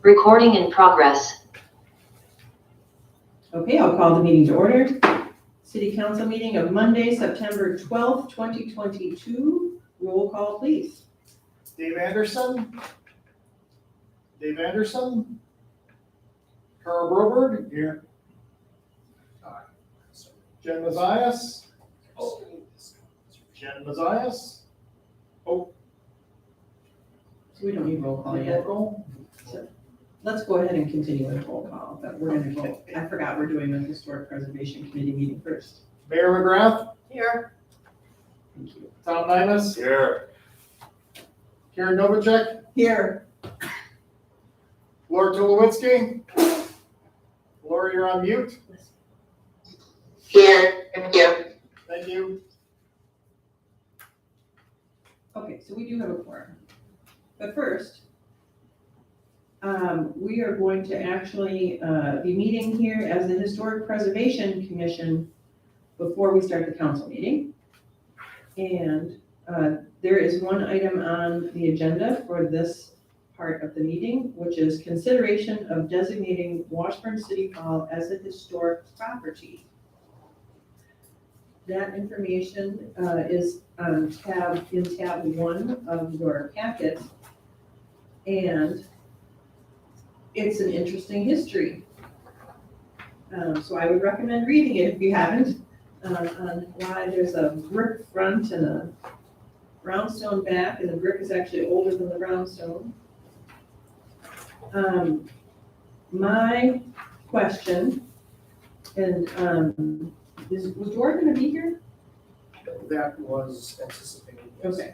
Recording in progress. Okay, I'll call the meeting to order. City Council meeting of Monday, September 12th, 2022. Roll call, please. Dave Anderson. Dave Anderson. Carl Broberg. Here. Jen Mazias. Jen Mazias. So we don't need roll call yet. Roll Let's go ahead and continue with roll call, but we're gonna go, I forgot we're doing the Historic Preservation Committee meeting first. Mayor McGrath. Here. Thank you. Tom Nimas. Here. Karen Novacek. Here. Laura Tulowitzki. Laura, you're on mute. Here, thank you. Thank you. Okay, so we do have a quorum. But first, we are going to actually be meeting here as the Historic Preservation Commission before we start the council meeting. And there is one item on the agenda for this part of the meeting, which is consideration of designating Washburn City Hall as a historic property. That information is on tab 1 of your packet. And it's an interesting history. So I would recommend reading it if you haven't, on why there's a brick front and a brownstone back, and the brick is actually older than the brownstone. My question, and was George gonna be here? That was anticipated. Yes. Okay.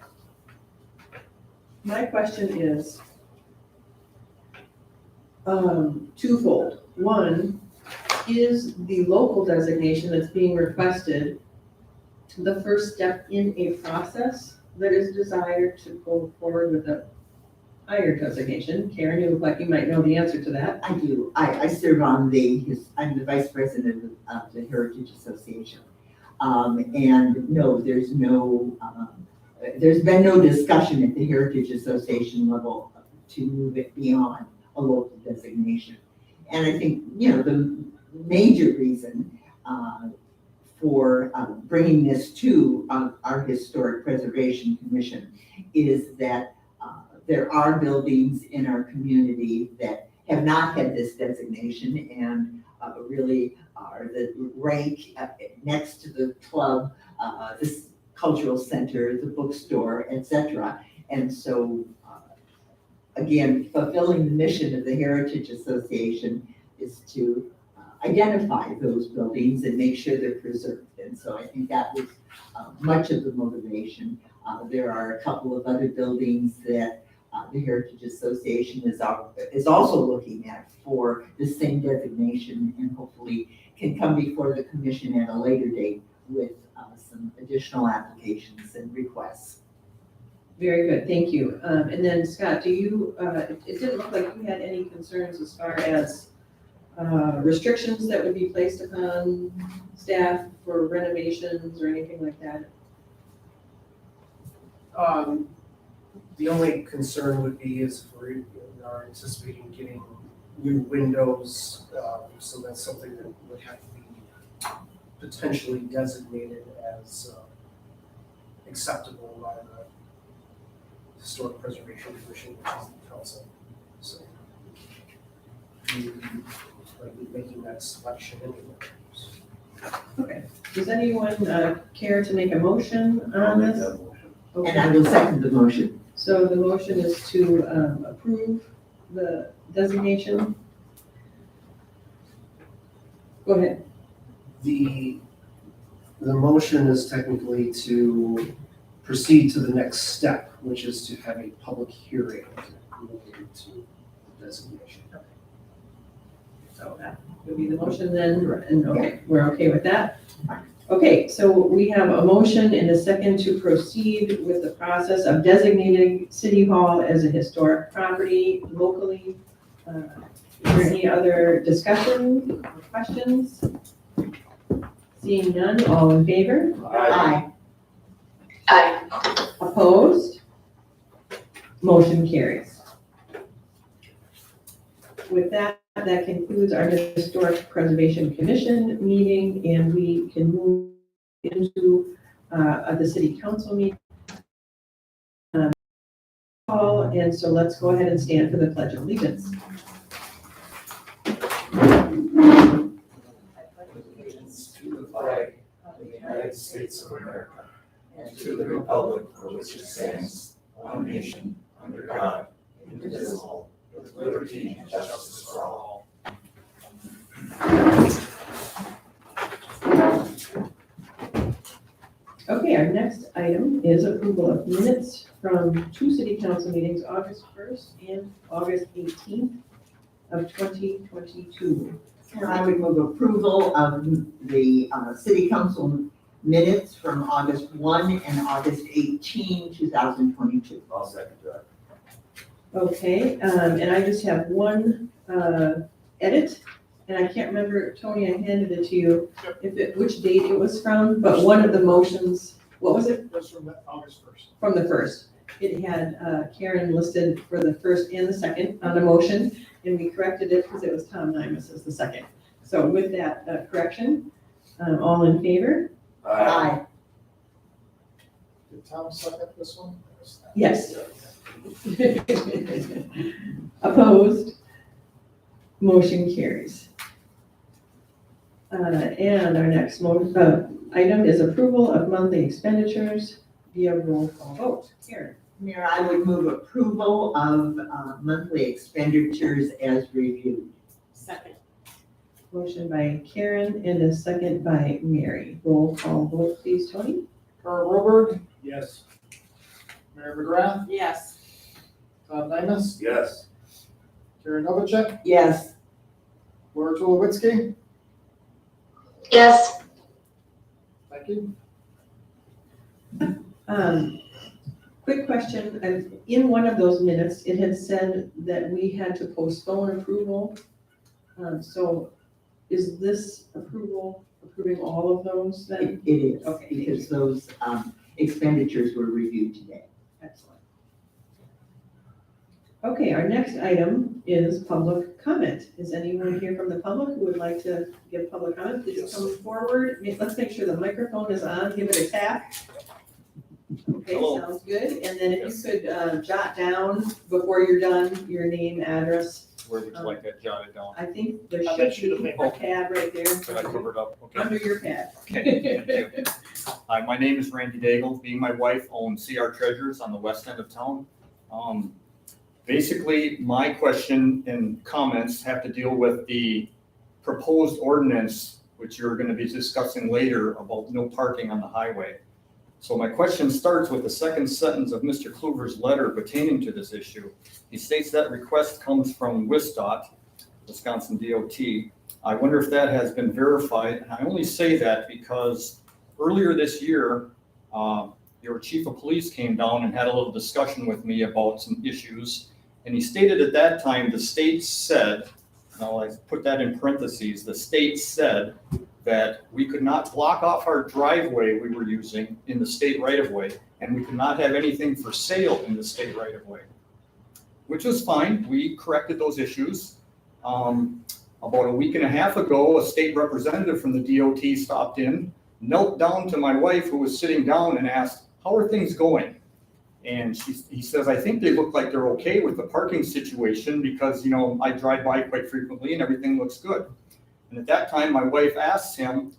My question is twofold. One, is the local designation that's being requested the first step in a process that is desired to go forward with a higher designation? Karen, you look like you might know the answer to that. I do. I serve on I'm the vice president of the Heritage Association. And no, there's been no discussion at the Heritage Association level to move it beyond a local designation. And I think, the major reason for bringing this to our Historic Preservation Commission is that there are buildings in our community that have not had this designation and really are rank next to the club, this cultural center, the bookstore, etc. And so, again, fulfilling the mission of the Heritage Association is to identify those buildings and make sure they're preserved. And so I think that was much of the motivation. There are a couple of other buildings that the Heritage Association is also looking at for the same designation, and hopefully can come before the commission at a later date with some additional applications and requests. Very good, thank you. And then Scott, do you, it didn't look like you had any concerns as far as restrictions that would be placed upon staff for renovations or anything like that? The only concern would be is we are anticipating getting new windows, so that's something that would have to be potentially designated as acceptable by the Historic Preservation Commission, which is the council. So we might be making that selection anyway. Okay, does anyone care to make a motion on this? And I will second the motion. So the motion is to approve the designation. Go ahead. The motion is technically to proceed to the next step, which is to have a public hearing related to the designation. So that would be the motion then, and okay, we're okay with that? Okay, so we have a motion and a second to proceed with the process of designating City Hall as a historic property locally. Is there any other discussion or questions? Seeing none, all in favor? Aye. Aye. Opposed? Motion carries. with that, that concludes our Historic Preservation Commission meeting, and we can move into the city council meeting. Call, and so let's go ahead and stand for the Pledge of Allegiance. Allegiance to the flag of the United States of America and to the republic for which it stands, one nation, under God, indivisible, with liberty and justice for all. Okay, our next item is approval of minutes from two city council meetings, August 1st and August 18th of 2022. And I would move approval of the city council minutes from August 1 and August 18, 2022. I'll second that. Okay, and I just have one edit, and I can't remember, Tony, I handed it to you, which date it was from, but one of the motions, what was it? That's from August 1st. From the first. It had Karen listed for the first and the second on the motion, and we corrected it because it was Tom Nymus as the second. So with that correction, all in favor? Aye. Did Tom second this one? Yes. Opposed? Motion carries. And our next item is approval of monthly expenditures via roll call vote. Karen? Mayor, I would move approval of monthly expenditures as reviewed. Second. Motion by Karen and a second by Mary. Roll call vote, please, Tony? Carl Roberg, Yes. Mayor McGrath, Yes. Tom Dynas, Yes. Karen Novacek, Yes. Laura Tulowitzki. Yes. Thank you. Quick question, in one of those minutes, it had said that we had to postpone approval. So is this approval approving all of those then? It is, Okay, thank because those expenditures were reviewed today. Excellent. Okay, our next item is public comment. Is anyone here from the public who would like to give public comment? Please Yes. come forward. Let's make sure the microphone is on, give it a tap. Okay, Hello. sounds good. And then if you could jot down before you're done, your name, address. Where would you like that jotted down? I think there On that should sheet of be paper. a pad right there. Did I cover it up? Okay. Under your pad. Okay, thank you. Hi, my name is Randy Daigle. Me and my wife own CR Treasures on the west end of town. Basically, my question and comments have to deal with the proposed ordinance, which you're gonna be discussing later, about no parking on the highway. So my question starts with the second sentence of Mr. Kluver's letter pertaining to this issue. He states that request comes from WSDOT, Wisconsin DOT. I wonder if that has been verified, and I only say that because earlier this year, your chief of police came down and had a little discussion with me about some issues. And he stated at that time, the state said, now I put that in parentheses, the state said that we could not block off our driveway we were using in the state right of way, and we could not have anything for sale in the state right of way, which was fine. We corrected those issues. About a week and a half ago, a state representative from the DOT stopped in, knelt down to my wife who was sitting down and asked, how are things going? And he says, I think they look like they're okay with the parking situation because, you know, I drive by quite frequently and everything looks good. And at that time, my wife asked him,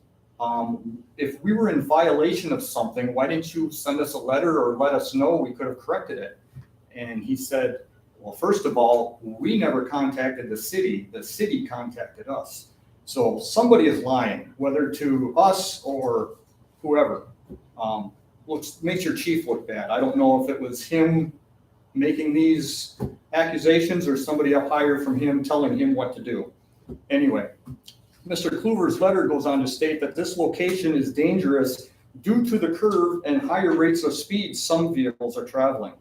if we were in violation of something, why didn't you send us a letter or let us know? We could have corrected it. And he said, well, first of all, we never contacted the city contacted us. So somebody is lying, whether to us or whoever. Makes your chief look bad. I don't know if it was him making these accusations or somebody up higher from him telling him what to do. Anyway, Mr. Kluver's letter goes on to state that this location is dangerous due to the curve and higher rates of speed some vehicles are traveling.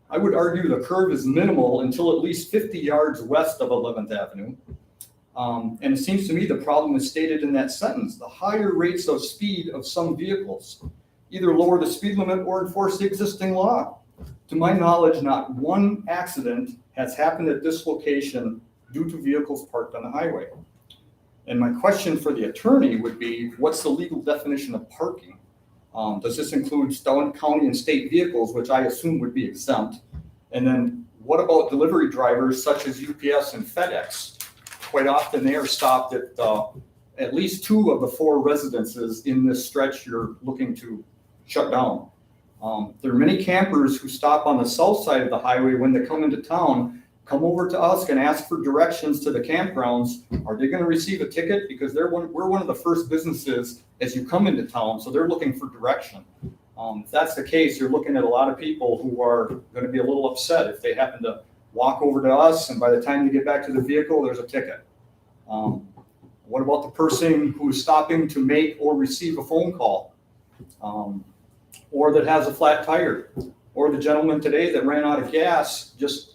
I would argue the curve is minimal until at least 50 yards west of 11th Avenue. And it seems to me the problem is stated in that sentence. The higher rates of speed of some vehicles either lower the speed limit or enforce the existing law. To my knowledge, not one accident has happened at this location due to vehicles parked on the highway. And my question for the attorney would be, what's the legal definition of parking? Does this include town, county, and state vehicles, which I assume would be exempt? And then what about delivery drivers such as UPS and FedEx? Quite often they are stopped at least 2 of the 4 residences in this stretch you're looking to shut down. There are many campers who stop on the south side of the highway when they come into town, come over to us and ask for directions to the campgrounds. Are they gonna receive a ticket? Because we're one of the first businesses as you come into town, so they're looking for direction. If that's the case, you're looking at a lot of people who are gonna be a little upset if they happen to walk over to us and by the time you get back to the vehicle, there's a ticket. What about the person who's stopping to make or receive a phone call? Or that has a flat tire? Or the gentleman today that ran out of gas just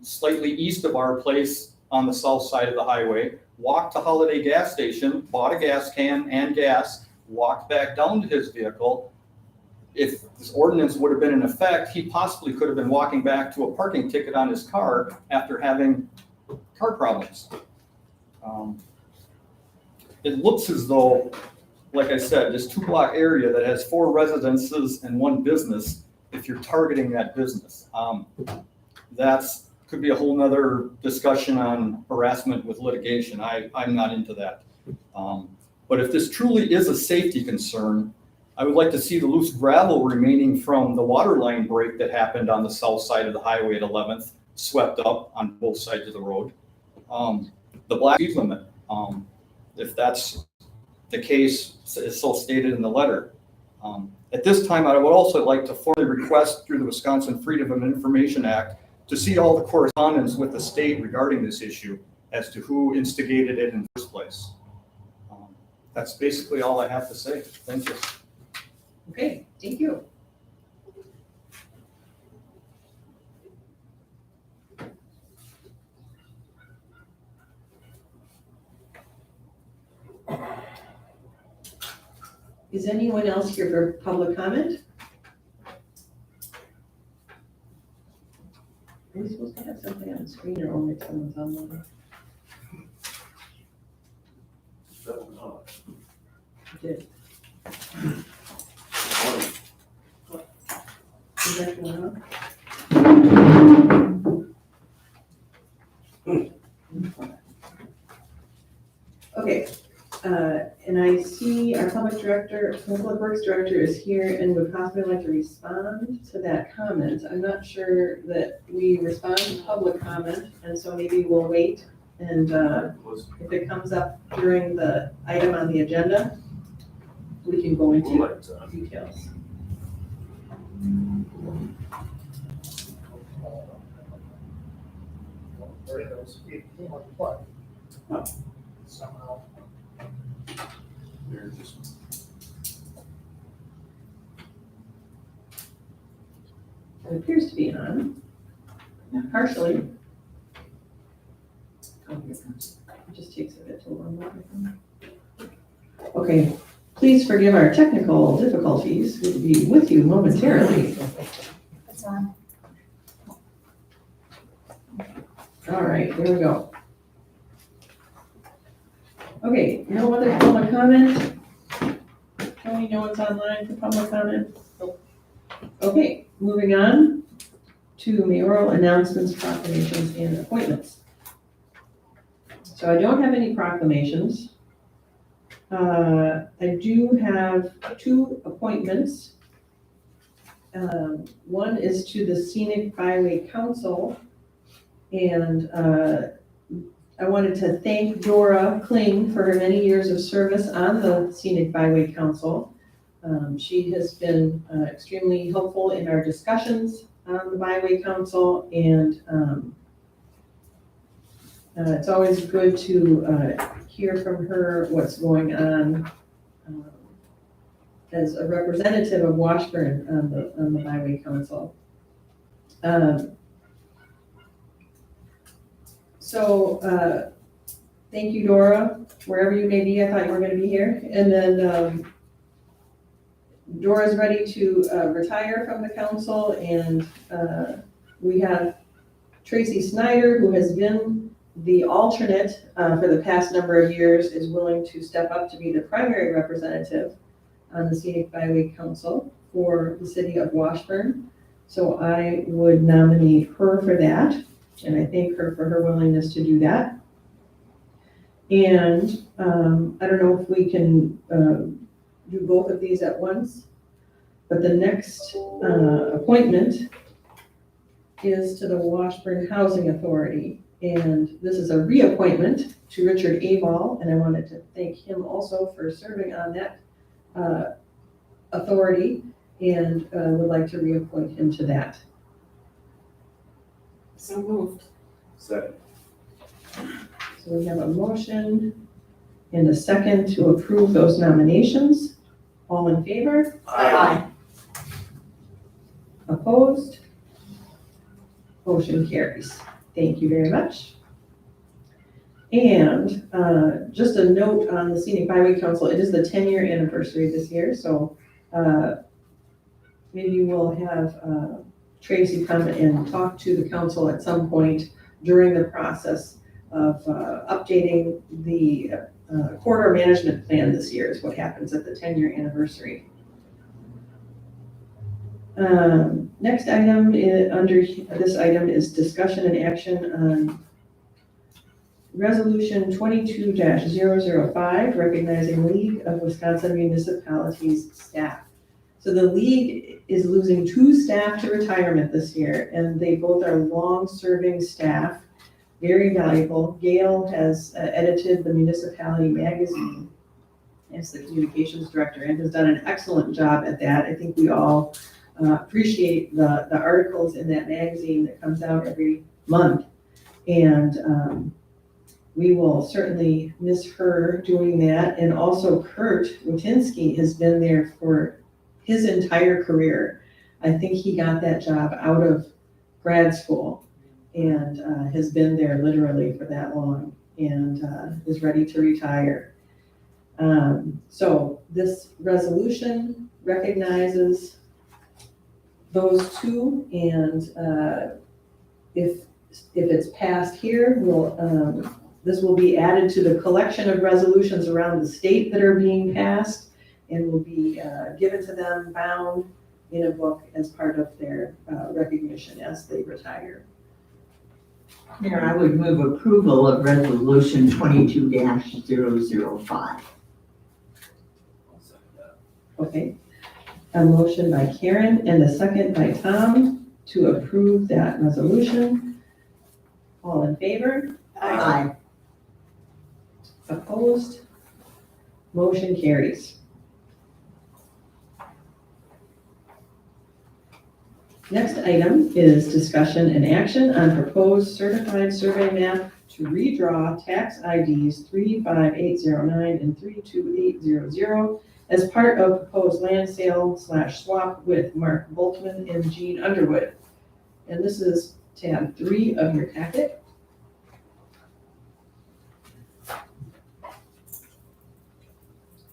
slightly east of our place on the south side of the highway, walked to Holiday gas station, bought a gas can and gas, walked back down to his vehicle. If this ordinance would have been in effect, he possibly could have been walking back to a parking ticket on his car after having car problems. It looks as though, like I said, this 2-block area that has 4 residences and 1 business, if you're targeting that business, that's could be a whole nother discussion on harassment with litigation. I'm not into that. But if this truly is a safety concern, I would like to see the loose gravel remaining from the water line break that happened on the south side of the highway at 11th swept up on both sides of the road. The black speed limit, if that's the case, is so stated in the letter. At this time, I would also like to formally request through the Wisconsin Freedom of Information Act to see all the correspondence with the state regarding this issue as to who instigated it in the first place. That's basically all I have to say. Thank you. Okay, thank you. Is anyone else here for public comment? Are we supposed to have something on the screen or only if someone's online? Did. Is that going on? Okay, and I see our public works director is here and would possibly like to respond to that comment. I'm not sure that we respond to public comment, and so maybe we'll wait. And if it comes up during the item on the agenda, we can go into details. Somehow. They're just It appears to be on, partially. It just takes a bit to warm up. Okay, please forgive our technical difficulties. We'll be with you momentarily. It's on. All right, here we go. Okay, no other public comment? Tony, no one's online for public comment? Okay, moving on to mayoral announcements, proclamations, and appointments. So I don't have any proclamations. I do have 2 appointments. One is to the Scenic Byway Council, and I wanted to thank Dora Kling for her many years of service on the Scenic Byway Council. She has been extremely helpful in our discussions on the Byway Council, and it's always good to hear from her what's going on as a representative of Washburn on the Byway Council. So thank you, Dora, wherever you may be. I thought you were going to be here. And then Dora's ready to retire from the council, and we have Tracy Snyder, who has been The alternate for the past number of years is willing to step up to be the primary representative on the Scenic Byway Council for the city of Washburn. So I would nominate her for that, and I thank her for her willingness to do that. And I don't know if we can do both of these at once, but the next appointment is to the Washburn Housing Authority. And this is a reappointment to Richard Abel, and I wanted to thank him also for serving on that authority, and would like to reappoint him to that. So moved. Second. So we have a motion and a second to approve those nominations. All in favor? Aye. Opposed? Motion carries. Thank you very much. And just a note on the Scenic Byway Council, it is the 10-year anniversary this year, so maybe we'll have Tracy come and talk to the council at some point during the process of updating the corridor management plan this year is what happens at the 10-year anniversary. Next item under this item is discussion and action on Resolution 22-005, recognizing League of Wisconsin Municipalities staff. So the league is losing 2 staff to retirement this year, and they both are long-serving staff, very valuable. Gail has edited the municipality magazine as the communications director and has done an excellent job at that. I think we all appreciate the articles in that magazine that comes out every month. And we will certainly miss her doing that. And also Kurt Wojcinski has been there for his entire career. I think he got that job out of grad school and has been there literally for that long and is ready to retire. So this resolution recognizes those two, and if it's passed here, this will be added to the collection of resolutions around the state that are being passed and will be given to them, bound in a book as part of their recognition as they retire. Mayor, I would move approval of resolution 22-005. Okay, a motion by Karen and a second by Tom to approve that resolution. All in favor? Aye. Opposed? Motion carries. Next item is discussion and action on proposed certified survey map to redraw tax IDs 35809 and 32800 as part of proposed land sale / swap with Mark Boltman and Jean Underwood. And this is tab 3 of your packet.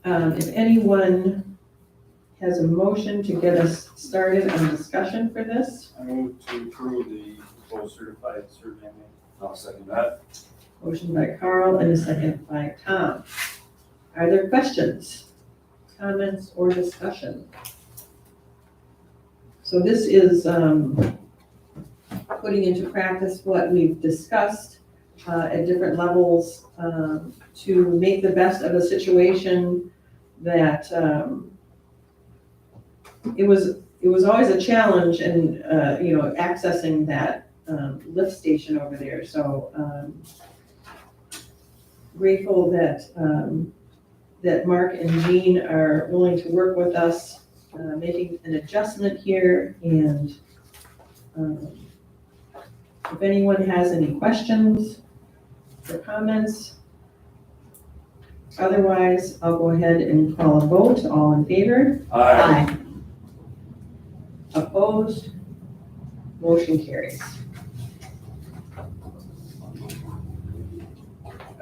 If anyone has a motion to get us started on discussion for this, I move to approve the proposed certified survey. I'll second that. motion by Carl and a second by Tom. Are there questions, comments, or discussion? So this is putting into practice what we've discussed at different levels to make the best of a situation that it was always a challenge and accessing that lift station over there. So grateful that that Mark and Jean are willing to work with us, making an adjustment here. And if anyone has any questions or comments, otherwise I'll go ahead and call a vote. All in favor? Aye. Opposed? Motion carries.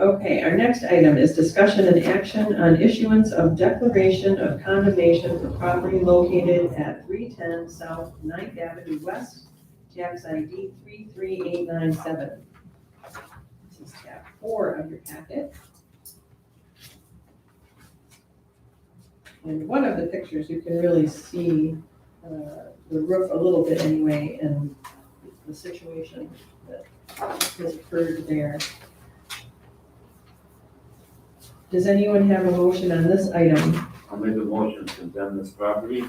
Okay, our next item is discussion and action on issuance of declaration of condemnation for property located at 310 South 9th Avenue West, tax ID 33897. This is 4 of your packet. In one of the pictures, you can really see the roof a little bit anyway, and the situation that has occurred there. Does anyone have a motion on this item? I'll make a motion to condemn this property.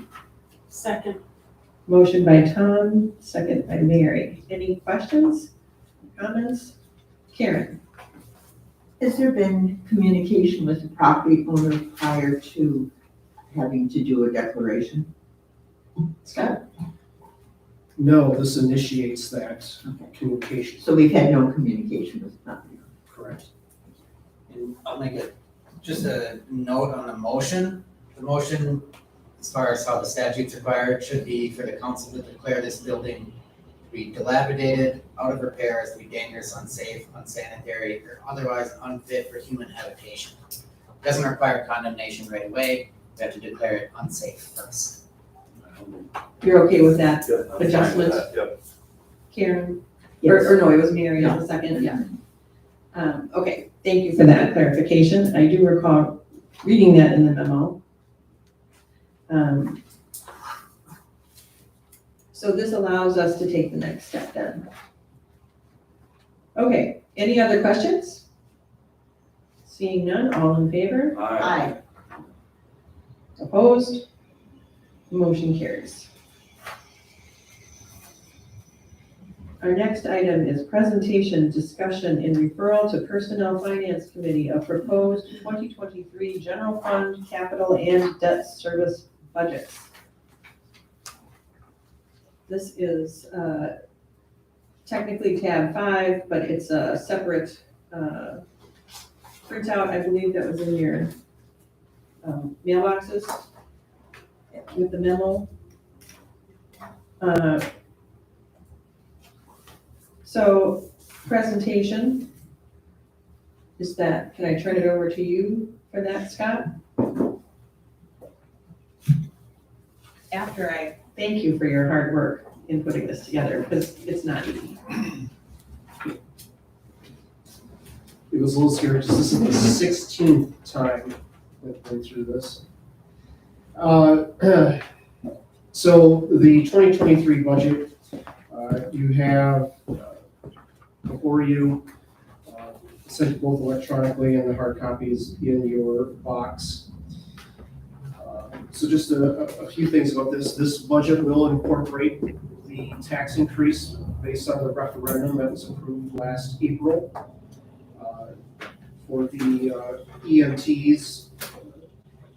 Second. Motion by Tom, second by Mary. Any questions, comments? Karen? Has there been communication with the property owner prior to having to do a declaration? Scott? No, this initiates that Okay. communication, So we've had no communication with the property owner. correct? And I'll make just a note on the motion. The motion, as far as how the statute's required, should be for the council to declare this building to be dilapidated, out of repair, as to be dangerous, unsafe, unsanitary, or otherwise unfit for human habitation. Doesn't require condemnation right away, we have to declare it unsafe first. You're okay with that, Yeah, I'm fine with Adjustments? that, Yep. Karen? Yes. Or no, it was Mary on the second, yeah. Okay, thank you for that clarification. I do recall reading that in the memo. So this allows us to take the next step then. Okay, any other questions? Seeing none, all in favor? Aye. Opposed? Motion carries. Our next item is presentation, discussion, and referral to Personnel Finance Committee of proposed 2023 general fund, capital, and debt service budgets. This is technically tab 5, but it's a separate printout, I believe that was in your mailboxes with the memo. So presentation, is that, can I turn it over to you for that, Scott? After I thank you for your hard work in putting this together, because it's not easy. It was a little scary, just this is the 16th time I've been through this. So the 2023 budget, you have before you, sent both electronically and the hard copies in your box. So just a few things about this. This budget will incorporate the tax increase based on the referendum that was approved last April for the EMTs.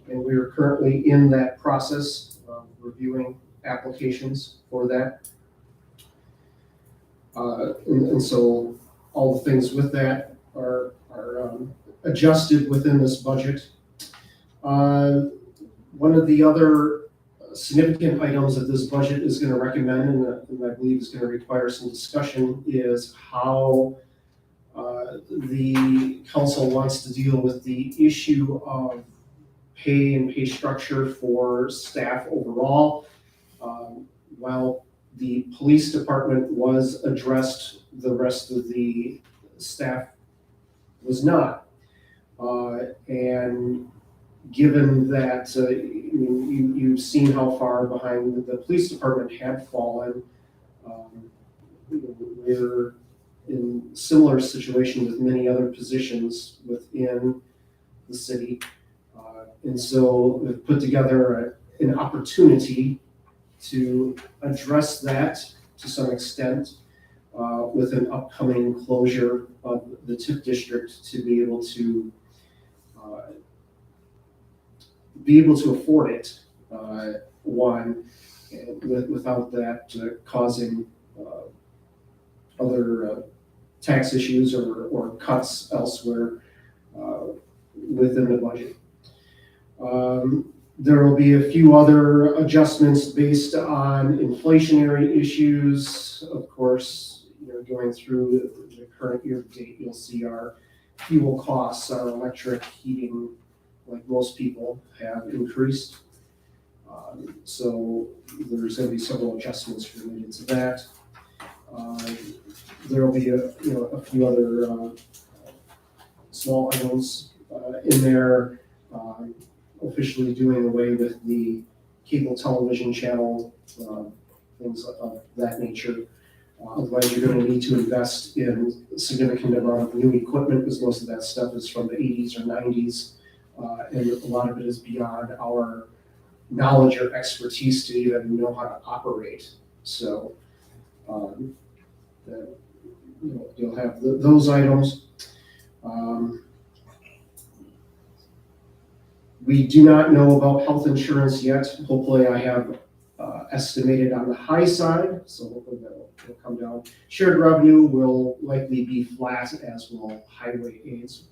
And we are currently in that process of reviewing applications for that. And so all the things with that are adjusted within this budget. One of the other significant items that this budget is going to recommend, and I believe is going to require some discussion, is how the council wants to deal with the issue of pay and pay structure for staff overall. While the police department was addressed, the rest of the staff was not. And given that you've seen how far behind the police department had fallen, we're in similar situation with many other positions within the city. And so we've put together an opportunity to address that to some extent with an upcoming closure of the TIF district to be able to afford it, one, without that causing other tax issues or cuts elsewhere within the budget. There will be a few other adjustments based on inflationary issues. Of course, going through the current year to date, you'll see our fuel costs, our electric heating, like most people, have increased. So there's going to be several adjustments related to that. There will be a few other small items in there, officially doing away with the cable television channel, things of that nature. Otherwise, you're going to need to invest in a significant amount of new equipment because most of that stuff is from the 80s or 90s. And a lot of it is beyond our knowledge or expertise to even know how to operate. So you'll have those items. We do not know about health insurance yet. Hopefully I have estimated on the high side, so hopefully that will come down. Shared revenue will likely be flat, as will highway aids.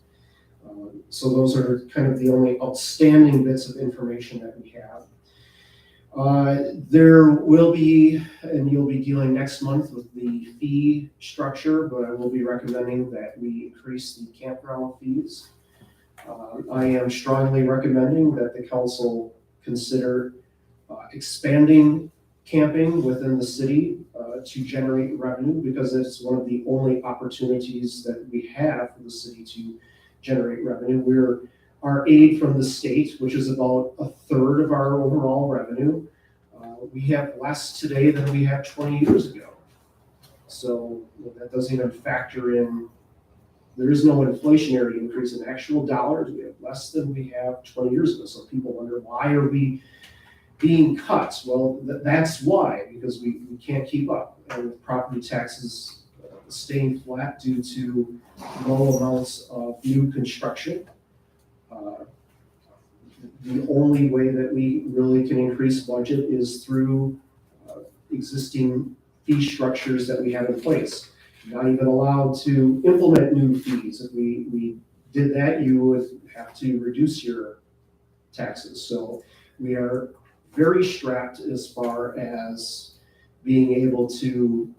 So those are kind of the only outstanding bits of information that we have. There will be, and you'll be dealing next month with the fee structure, but I will be recommending that we increase the campground fees. I am strongly recommending that the council consider expanding camping within the city to generate revenue, because it's one of the only opportunities that we have for the city to generate revenue. Our aid from the state, which is about 1/3 of our overall revenue, we have less today than we had 20 years ago. So that doesn't even factor in, there is no inflationary increase in actual dollars. We have less than we have 20 years ago. So people wonder, why are we being cut? Well, that's why, because we can't keep up. And with property taxes staying flat due to low amounts of new construction, the only way that we really can increase budget is through existing fee structures that we have in place. You're not even allowed to implement new fees. If we did that, you would have to reduce your taxes. So we are very strapped as far as being able to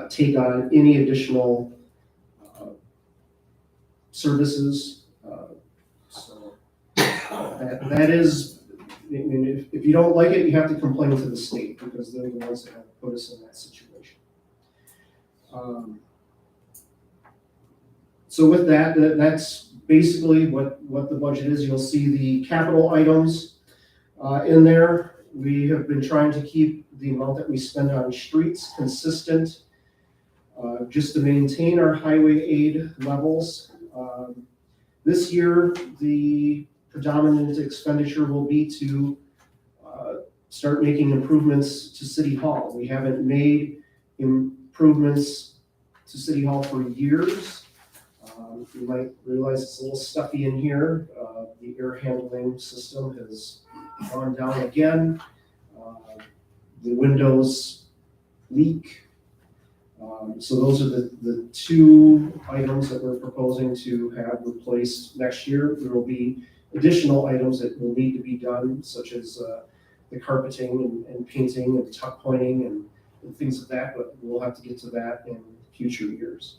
take on any additional services. So that is, I mean, if you don't like it, you have to complain to the state, because they're the ones that have put us in that situation. So with that, that's basically what the budget is. You'll see the capital items in there. We have been trying to keep the amount that we spend on streets consistent, just to maintain our highway aid levels. This year, the predominant expenditure will be to start making improvements to City Hall. We haven't made improvements to City Hall for years. You might realize it's a little stuffy in here. The air handling system has gone down again. The windows leak. So those are the two items that we're proposing to have replaced next year. There will be additional items that will need to be done, such as the carpeting and painting and tuck pointing and things of that, but we'll have to get to that in future years.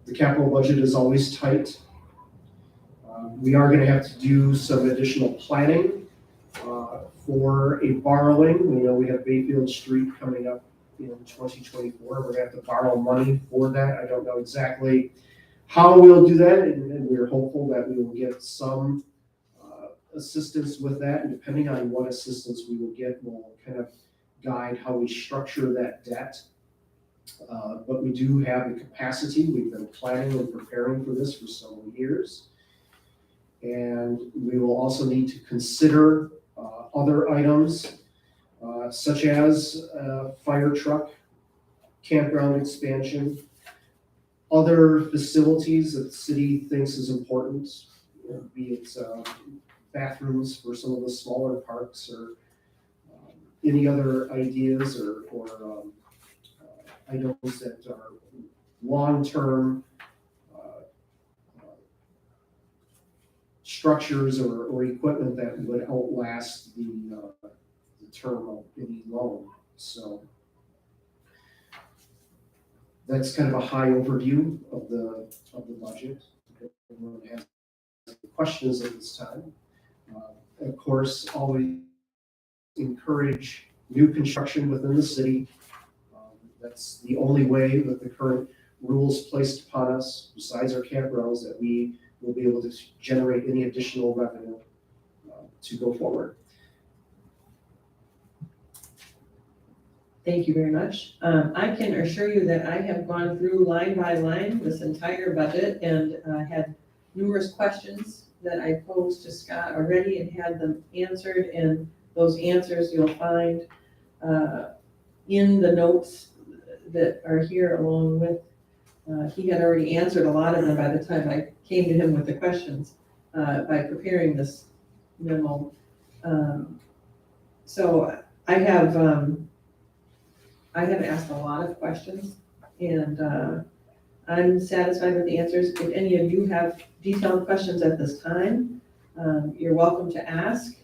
The capital budget is always tight. We are going to have to do some additional planning for a borrowing. We know we have Bayfield Street coming up in 2024. We're going to have to borrow money for that. I don't know exactly how we'll do that, and we're hopeful that we will get some assistance with that. And depending on what assistance we will get, will kind of guide how we structure that debt. But we do have the capacity. We've been planning and preparing for this for several years. And we will also need to consider other items, such as fire truck, campground expansion, other facilities that the city thinks is important, be it bathrooms for some of the smaller parks, or any other ideas or items that are long-term structures or equipment that would outlast the term of any loan. So that's kind of a high overview of the budget. If anyone has questions at this time, of course, always encourage new construction within the city. That's the only way that the current rules placed upon us besides our campgrounds that we will be able to generate any additional revenue to go forward. Thank you very much. I can assure you that I have gone through line by line this entire budget and had numerous questions that I posed to Scott already and had them answered. And those answers you'll find in the notes that are here along with, he had already answered a lot of them by the time I came to him with the questions by preparing this memo. So I have asked a lot of questions and I'm satisfied with the answers. If any of you have detailed questions at this time, you're welcome to ask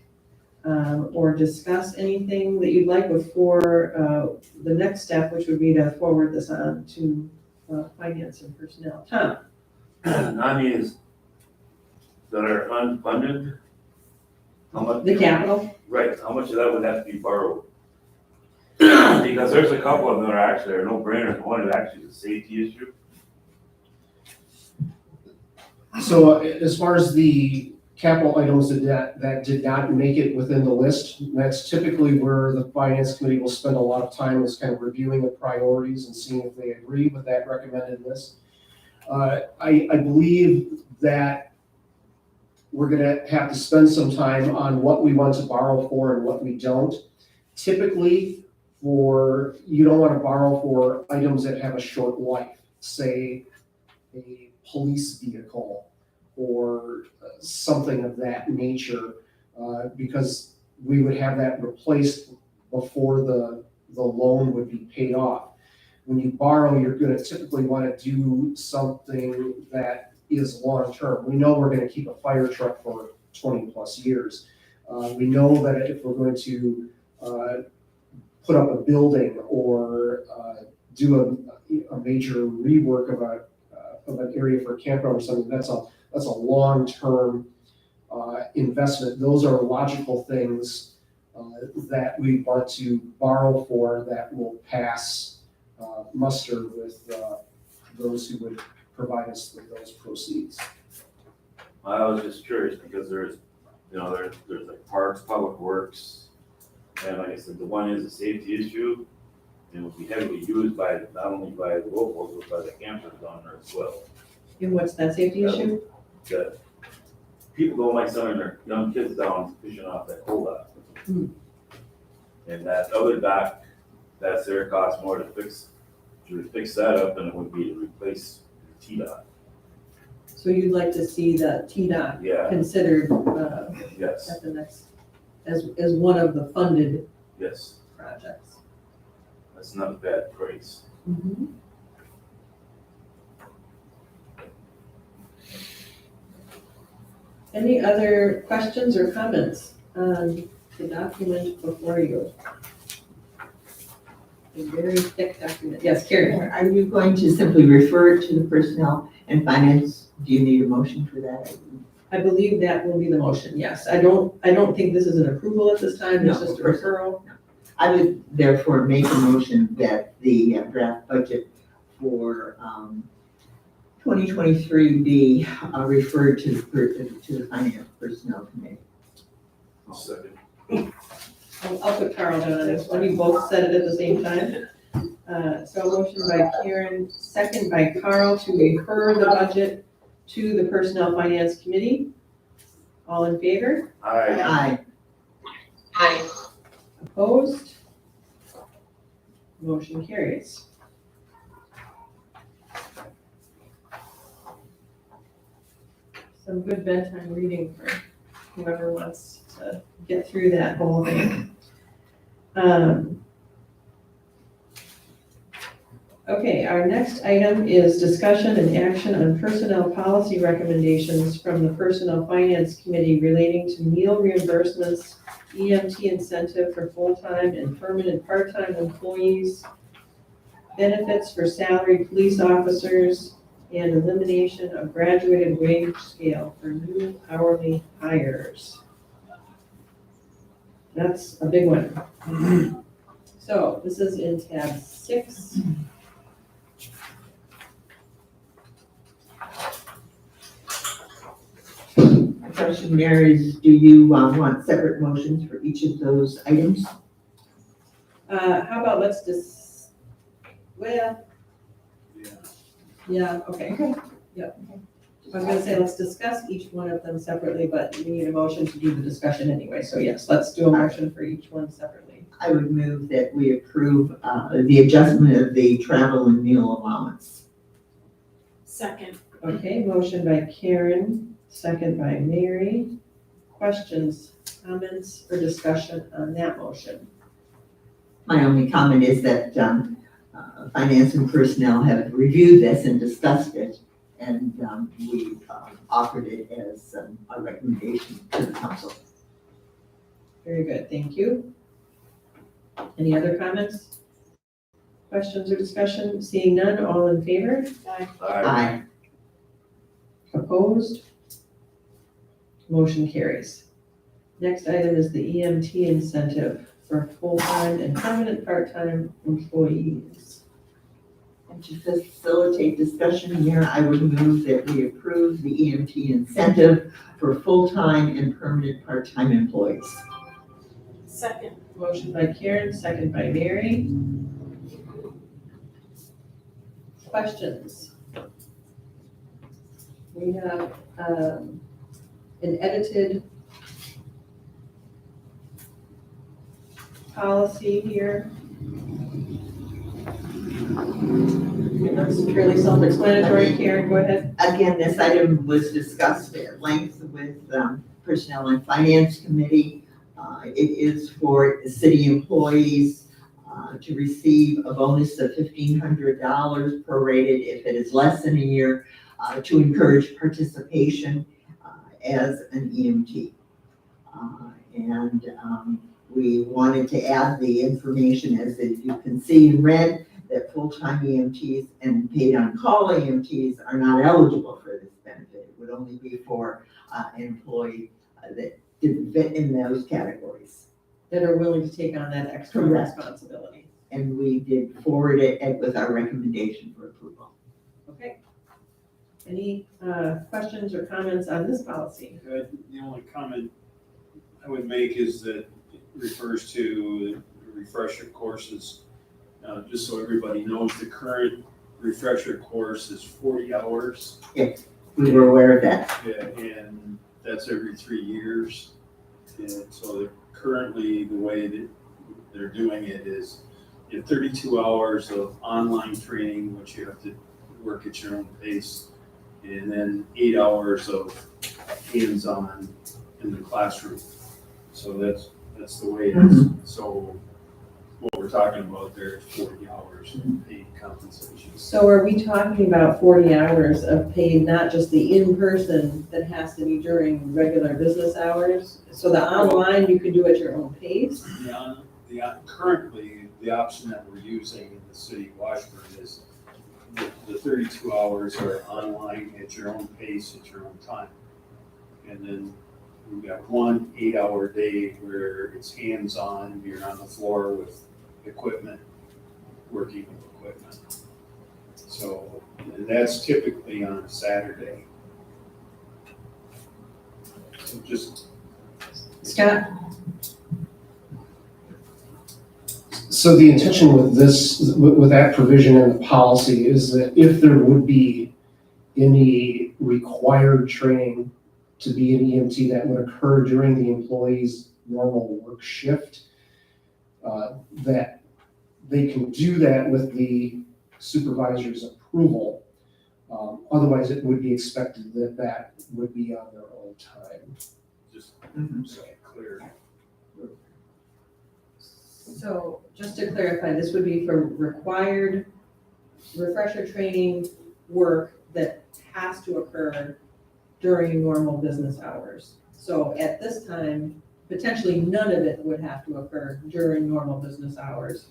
or discuss anything that you'd like before the next step, which would be to forward this on to finance and personnel. Tom? On these that are unfunded, how much? The capital? Right, how much of that would have to be borrowed? Because there's a couple of them that are actually are no brainers. One is actually the safety issue. So as far as the capital items that did not make it within the list, that's typically where the finance committee will spend a lot of time is kind of reviewing the priorities and seeing if they agree with that recommended list. I believe that we're gonna have to spend some time on what we want to borrow for and what we don't. Typically, you don't want to borrow for items that have a short life, say a police vehicle or something of that nature, because we would have that replaced before the loan would be paid off. When you borrow, you're going to typically want to do something that is long-term. We know we're going to keep a fire truck for 20 plus years. We know that if we're going to put up a building or do a major rework of an area for a campground or something, that's a long-term investment. Those are logical things that we want to borrow for that will pass muster with those who would provide us with those proceeds. I was just curious because there's like parks, public works, and like I said, the one is a safety issue. And will be heavily used by, not only by the locals, but by the campers down there as well. And what's that safety issue? That people don't like sending their young kids down fishing off that cold dock. Hmm. And that other dock, that's there, costs more to fix that up than it would be to replace the T-dock. So you'd like to see the T-Dot Yeah, considered yes, at the next, as one of the funded yes, projects. that's not a bad price. Any other questions or comments on the document before you? A very thick document. Yes, Karen? Are you going to simply refer to the personnel and finance? Do you need a motion for that? I believe that will be the motion, yes. I don't think this is an approval at this time, it's No, just a of course referral. I would therefore make a motion that the draft budget for 2023 be referred to the finance personnel committee. I'll second. I'll put Carl down on this one, you both said it at the same time. So a motion by Karen, second by Carl to refer the budget to the Personnel Finance Committee. All in favor? Aye. Aye. Opposed? Motion carries. Some good bedtime reading for whoever wants to get through that whole thing. Okay, our next item is discussion and action on personnel policy recommendations from the Personnel Finance Committee relating to meal reimbursements, EMT incentive for full-time and permanent part-time employees, benefits for salaried police officers, and elimination of graduated wage scale for new hourly hires. That's a big one. So this is in tab 6. question there is, do you want separate motions for each of those items? How about let's just, well, Yeah. yeah, okay, yep. I was gonna say, let's discuss each one of them separately, but we need a motion to do the discussion anyway, so yes, let's do a motion for each one separately. I would move that we approve the adjustment of the travel and meal allowance. Second. Okay, motion by Karen, second by Mary. Questions, comments, or discussion on that motion? My only comment is that finance and personnel have reviewed this and discussed it, and we offered it as a recommendation to the council. Very good, thank you. Any other comments? Questions or discussion? Seeing none, all in favor? Aye. Opposed? Motion carries. Next item is the EMT incentive for full-time and permanent part-time employees. And to facilitate discussion here, I would move that we approve the EMT incentive for full-time and permanent part-time employees. Second. Motion by Karen, second by Mary. Questions? We have an edited policy here. It looks fairly self-explanatory. Karen, go ahead. Again, this item was discussed at length with Personnel and Finance Committee. It is for city employees to receive a bonus of $1,500 prorated if it is less than a year to encourage participation as an EMT. We wanted to add the information as you can see in red that full-time EMTs and paid on-call EMTs are not eligible for this benefit. It would only be for an employee that didn't fit in those categories. That are willing to take on that extra Correct. responsibility. And we did forward it with our recommendation for approval. Okay. Any questions or comments on this policy? The only comment I would make is that it refers to refresher courses. Just so everybody knows, the current refresher course is 40 hours. We were aware of that. And that's every 3 years. And so currently, the way that they're doing it is you have 32 hours of online training, which you have to work at your own pace, and then 8 hours of hands-on in the classroom. So that's the way it is. So what we're talking about there is 40 hours of paid compensation. So are we talking about 40 hours of paid, not just the in-person that has to be during regular business hours? So the online, you can do at your own pace? Currently, the option that we're using in the city of Washburn is the 32 hours are online at your own pace, at your own time. And then we've got 1 8-hour day where it's hands-on, you're on the floor with equipment, working with equipment. So, and that's typically on a Saturday. So just, Scott? So the intention with this, with that provision in the policy is that if there would be any required training to be an EMT that would occur during the employee's normal work shift, that they can do that with the supervisor's approval. Otherwise, it would be expected that that would be on their own time. just so clear. So just to clarify, this would be for required refresher training work that has to occur during normal business hours. So at this time, potentially none of it would have to occur during normal business hours.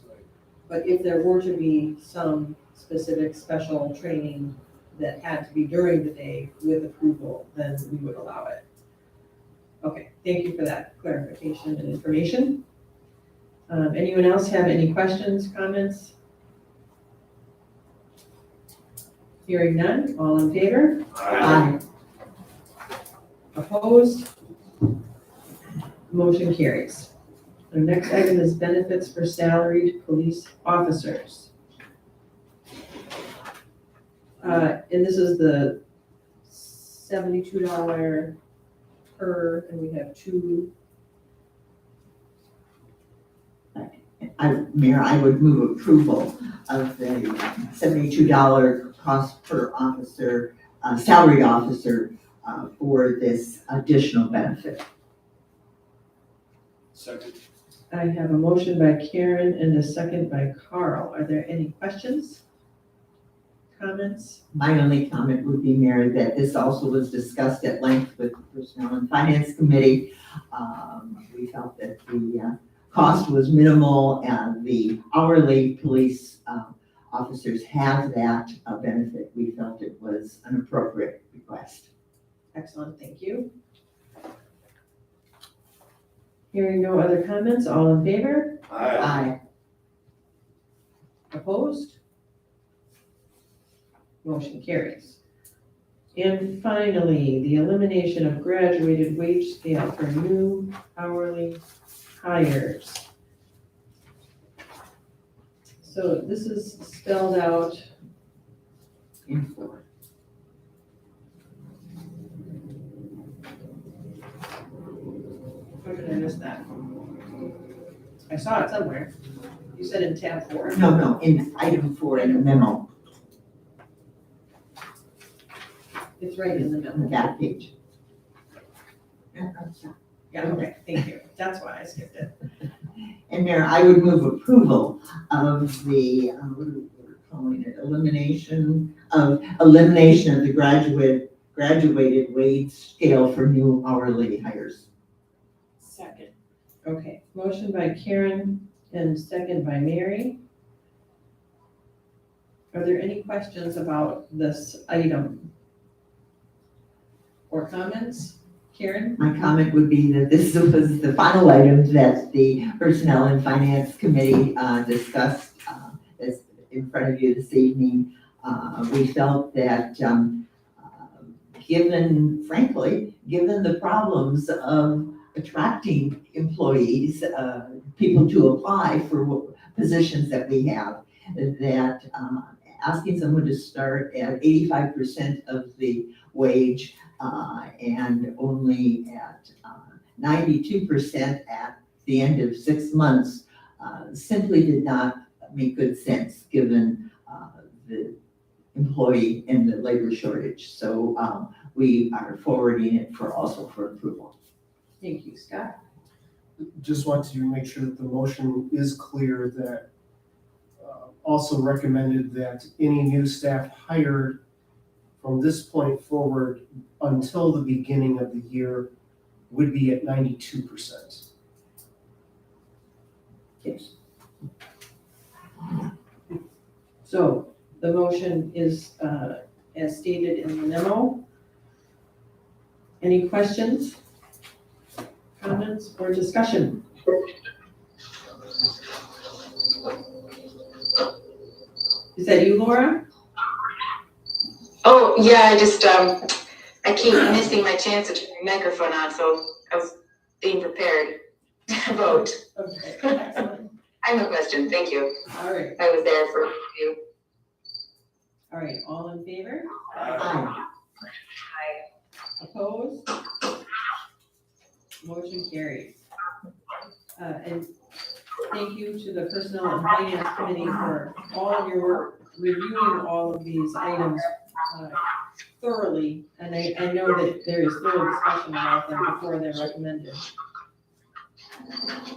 But if there were to be some specific special training that had to be during the day with approval, then we would allow it. Okay, thank you for that clarification and information. Anyone else have any questions, comments? Hearing none, all in favor? Aye. Opposed? Motion carries. The next item is benefits for salaried police officers. And this is the $72 per, and we have two. Mayor, I would move approval of the $72 cost per officer, salaried officer, for this additional benefit. Second. I have a motion by Karen and a second by Carl. Are there any questions? Comments? My only comment would be, Mayor, that this also was discussed at length with the Personnel and Finance Committee. We felt that the cost was minimal and the hourly police officers have that benefit. We felt it was an appropriate request. Excellent, thank you. Hearing no other comments, all in favor? Aye. Opposed? Motion carries. And finally, the elimination of graduated wage scale for new hourly hires. So this is spelled out. In 4. How did I miss that? I saw it somewhere. You said in tab 4. No, in item 4 in the memo, It's right in the middle. on that page. Yeah, okay, thank you. That's why I skipped it. And Mayor, I would move approval of the, what are we calling it, elimination of the graduated wage scale for new hourly hires. Second. Okay, motion by Karen and second by Mary. Are there any questions about this item? Or comments? Karen? My comment would be that this was the final item that the Personnel and Finance Committee discussed is in front of you this evening. We felt that given the problems of attracting employees, people to apply for positions that we have, that asking someone to start at 85% of the wage and only at 92% at the end of 6 months simply did not make good sense given the employee and the labor shortage. So we are forwarding it for approval. Thank you, Scott. Just want to make sure that the motion is clear that also recommended that any new staff hired from this point forward until the beginning of the year would be at 92%. Yes. So the motion is as stated in the memo. Any questions, comments, or discussion? Is that you, Laura? Oh, yeah, I just, I keep missing my chance to turn my microphone on, so I was being prepared to vote. Okay, excellent. I have no question, thank you. All right, I was there for you. all right, all in favor? Aye. Opposed? Motion carries. And thank you to the Personnel and Finance Committee for all of your work reviewing all of these items thoroughly. And I know that there is thorough discussion about them before they're recommended.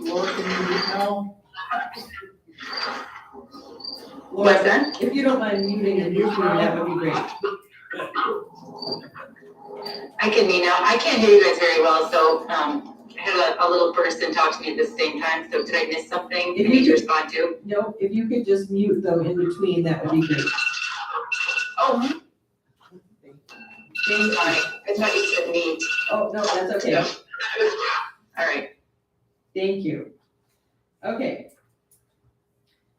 Laura, can you mute now? What's Laura, that? if you don't mind muting and muting, that would be great. I can meet now. I can't hear you guys very well, so I had a little person talk to me at the same time, so did I miss something you need to respond to? No, if you could just mute them in between, that would be great. Oh, Thank sorry, I thought you said me. Oh, no, that's okay. All right. Thank you. Okay.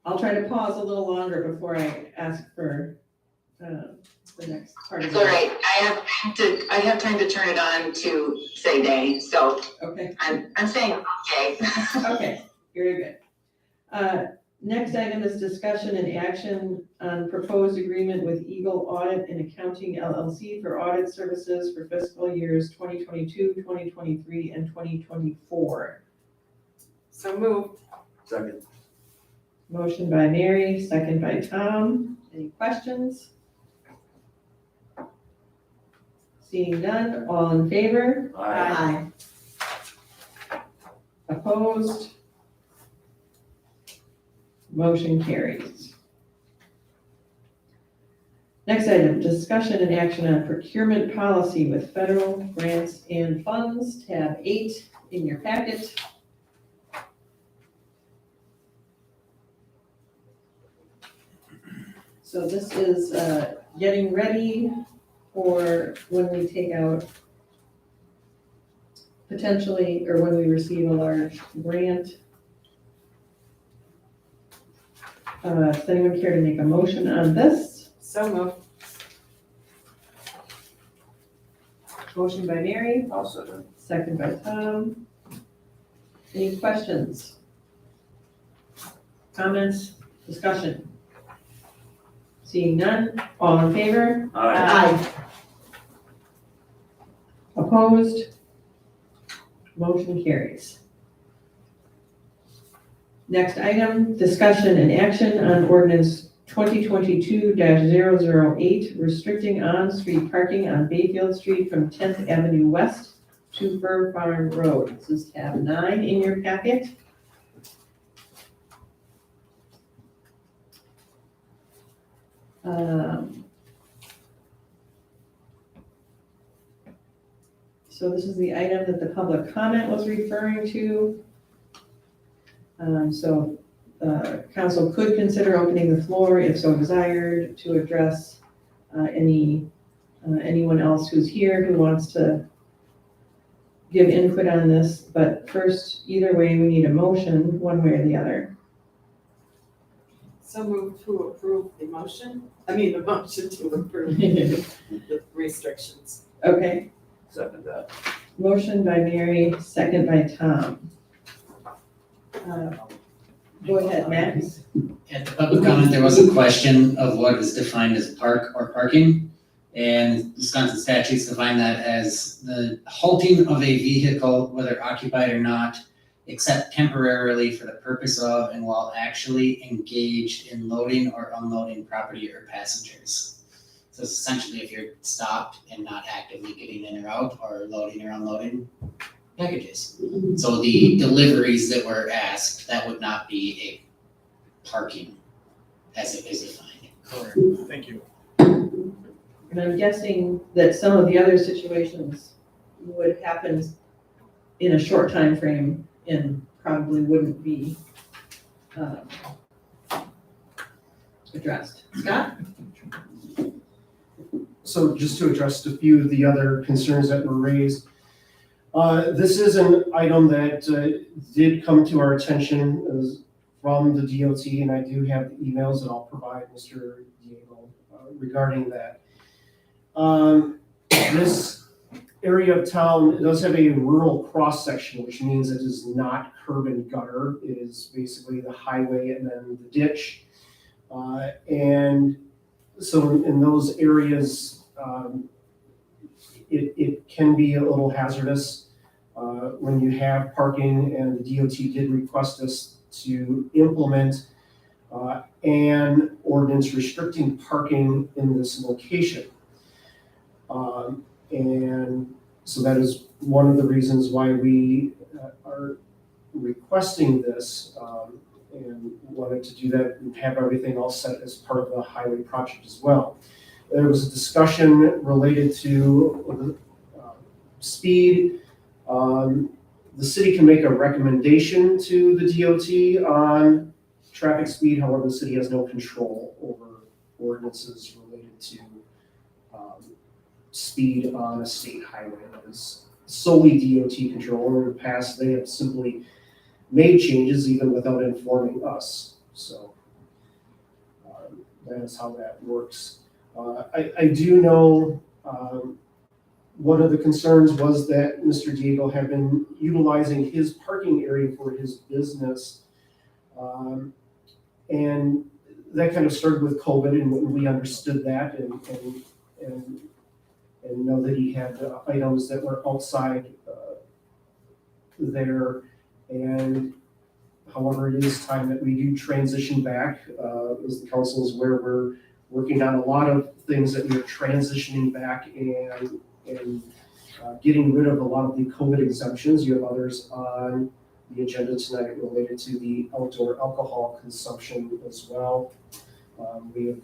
I'll try to pause a little longer before I ask for the next part of It's the. all right. I have time to turn it on to say nay, so Okay, I'm saying okay. okay, very good. Next item is discussion and action on proposed agreement with Eagle Audit and Accounting LLC for audit services for fiscal years 2022, 2023, and 2024. So moved. Second. Motion by Mary, second by Tom. Any questions? Seeing none, all in favor? Aye. Opposed? Motion carries. Next item, discussion and action on procurement policy with federal grants and funds, tab 8 in your packet. So this is getting ready for when we take out potentially, or when we receive a large grant. Does anyone care to make a motion on this? So moved. Motion by Mary, I'll second. second by Tom. Any questions? Comments? Discussion? Seeing none, all in favor? Aye. Opposed? Motion carries. Next item, discussion and action on ordinance 2022-008, restricting on-street parking on Bayfield Street from 10th Avenue West to Fur Farm Road. This is tab 9 in your packet. So this is the item that the public comment was referring to. Council could consider opening the floor if so desired to address anyone else who's here who wants to give input on this. But first, either way, we need a motion, one way or the other. So moved to approve the motion to approve the restrictions. Okay, Second that. motion by Mary, second by Tom. Go ahead, Max. At the public comment, there was a question of what is defined as park or parking. And Wisconsin statutes define that as the halting of a vehicle, whether occupied or not, except temporarily for the purpose of and while actually engaged in loading or unloading property or passengers. So it's essentially if you're stopped and not actively getting in or out or loading or unloading packages. So the deliveries that were asked, that would not be a parking as it is defined. Correct, thank you. And I'm guessing that some of the other situations would happen in a short time frame and probably wouldn't be addressed. Scott? So just to address a few of the other concerns that were raised, this is an item that did come to our attention from the DOT, and I do have the emails that I'll provide Mr. Diego regarding that. This area of town does have a rural cross-section, which means it is not curb and gutter. It is basically the highway and then the ditch. And so in those areas, it can be a little hazardous when you have parking, and the DOT did request us to implement an ordinance restricting parking in this location. And so that is one of the reasons why we are requesting this and wanted to do that and have everything all set as part of the highway project as well. There was a discussion related to speed. The city can make a recommendation to the DOT on traffic speed. However, the city has no control over ordinances related to speed on a state highway. That is solely DOT control. In the past, they have simply made changes even without informing us. So that is how that works. I do know, one of the concerns was that Mr. Diego had been utilizing his parking area for his business. And that kind of started with COVID, and we understood that and know that he had items that were outside there. And however, it is time that we do transition back. As the council is aware, we're working on a lot of things that we're transitioning back and getting rid of a lot of the COVID exemptions. You have others on the agenda tonight related to the outdoor alcohol consumption as well. We have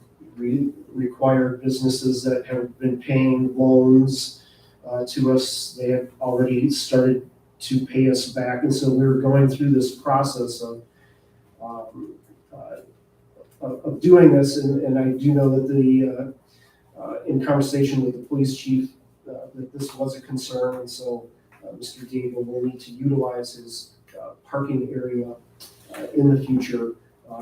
required businesses that have been paying loans to us. They have already started to pay us back, and so we're going through this process of doing this. And I do know that the in conversation with the police chief that this was a concern, and so Mr. Diego will need to utilize his parking area in the future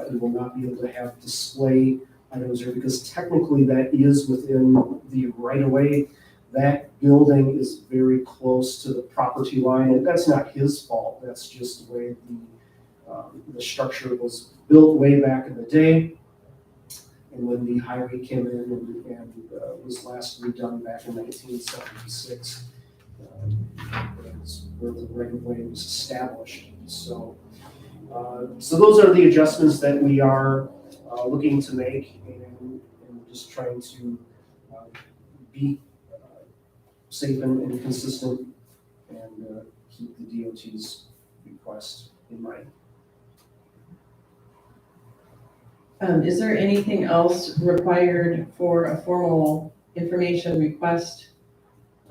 and will not be able to have display items there, because technically that is within the right of way. That building is very close to the property line, and that's not his fault. That's just the way the structure was built way back in the day. And when the highway came in and was last redone back in 1976, that's where the right of way was established. So those are the adjustments that we are looking to make, and just trying to be safe and consistent, and keep the DOT's request in mind. Is there anything else required for a formal information request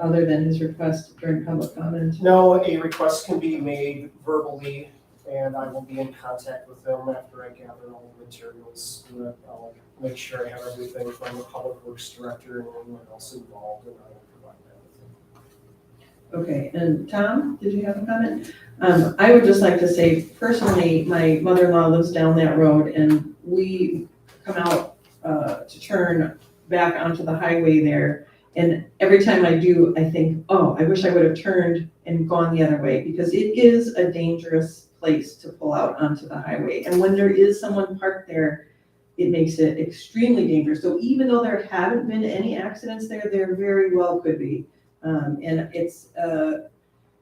other than his request during public comment? No, a request can be made verbally, and I will be in contact with them after I gather all the materials. I'll make sure I have everything from the Public Works Director and anyone else involved, and I will provide that with them. Okay, and Tom, did you have a comment? I would just like to say, personally, my mother-in-law lives down that road, and we come out to turn back onto the highway there. And every time I do, I think, oh, I wish I would have turned and gone the other way, because it is a dangerous place to pull out onto the highway. And when there is someone parked there, it makes it extremely dangerous. So even though there haven't been any accidents there, there very well could be. And it's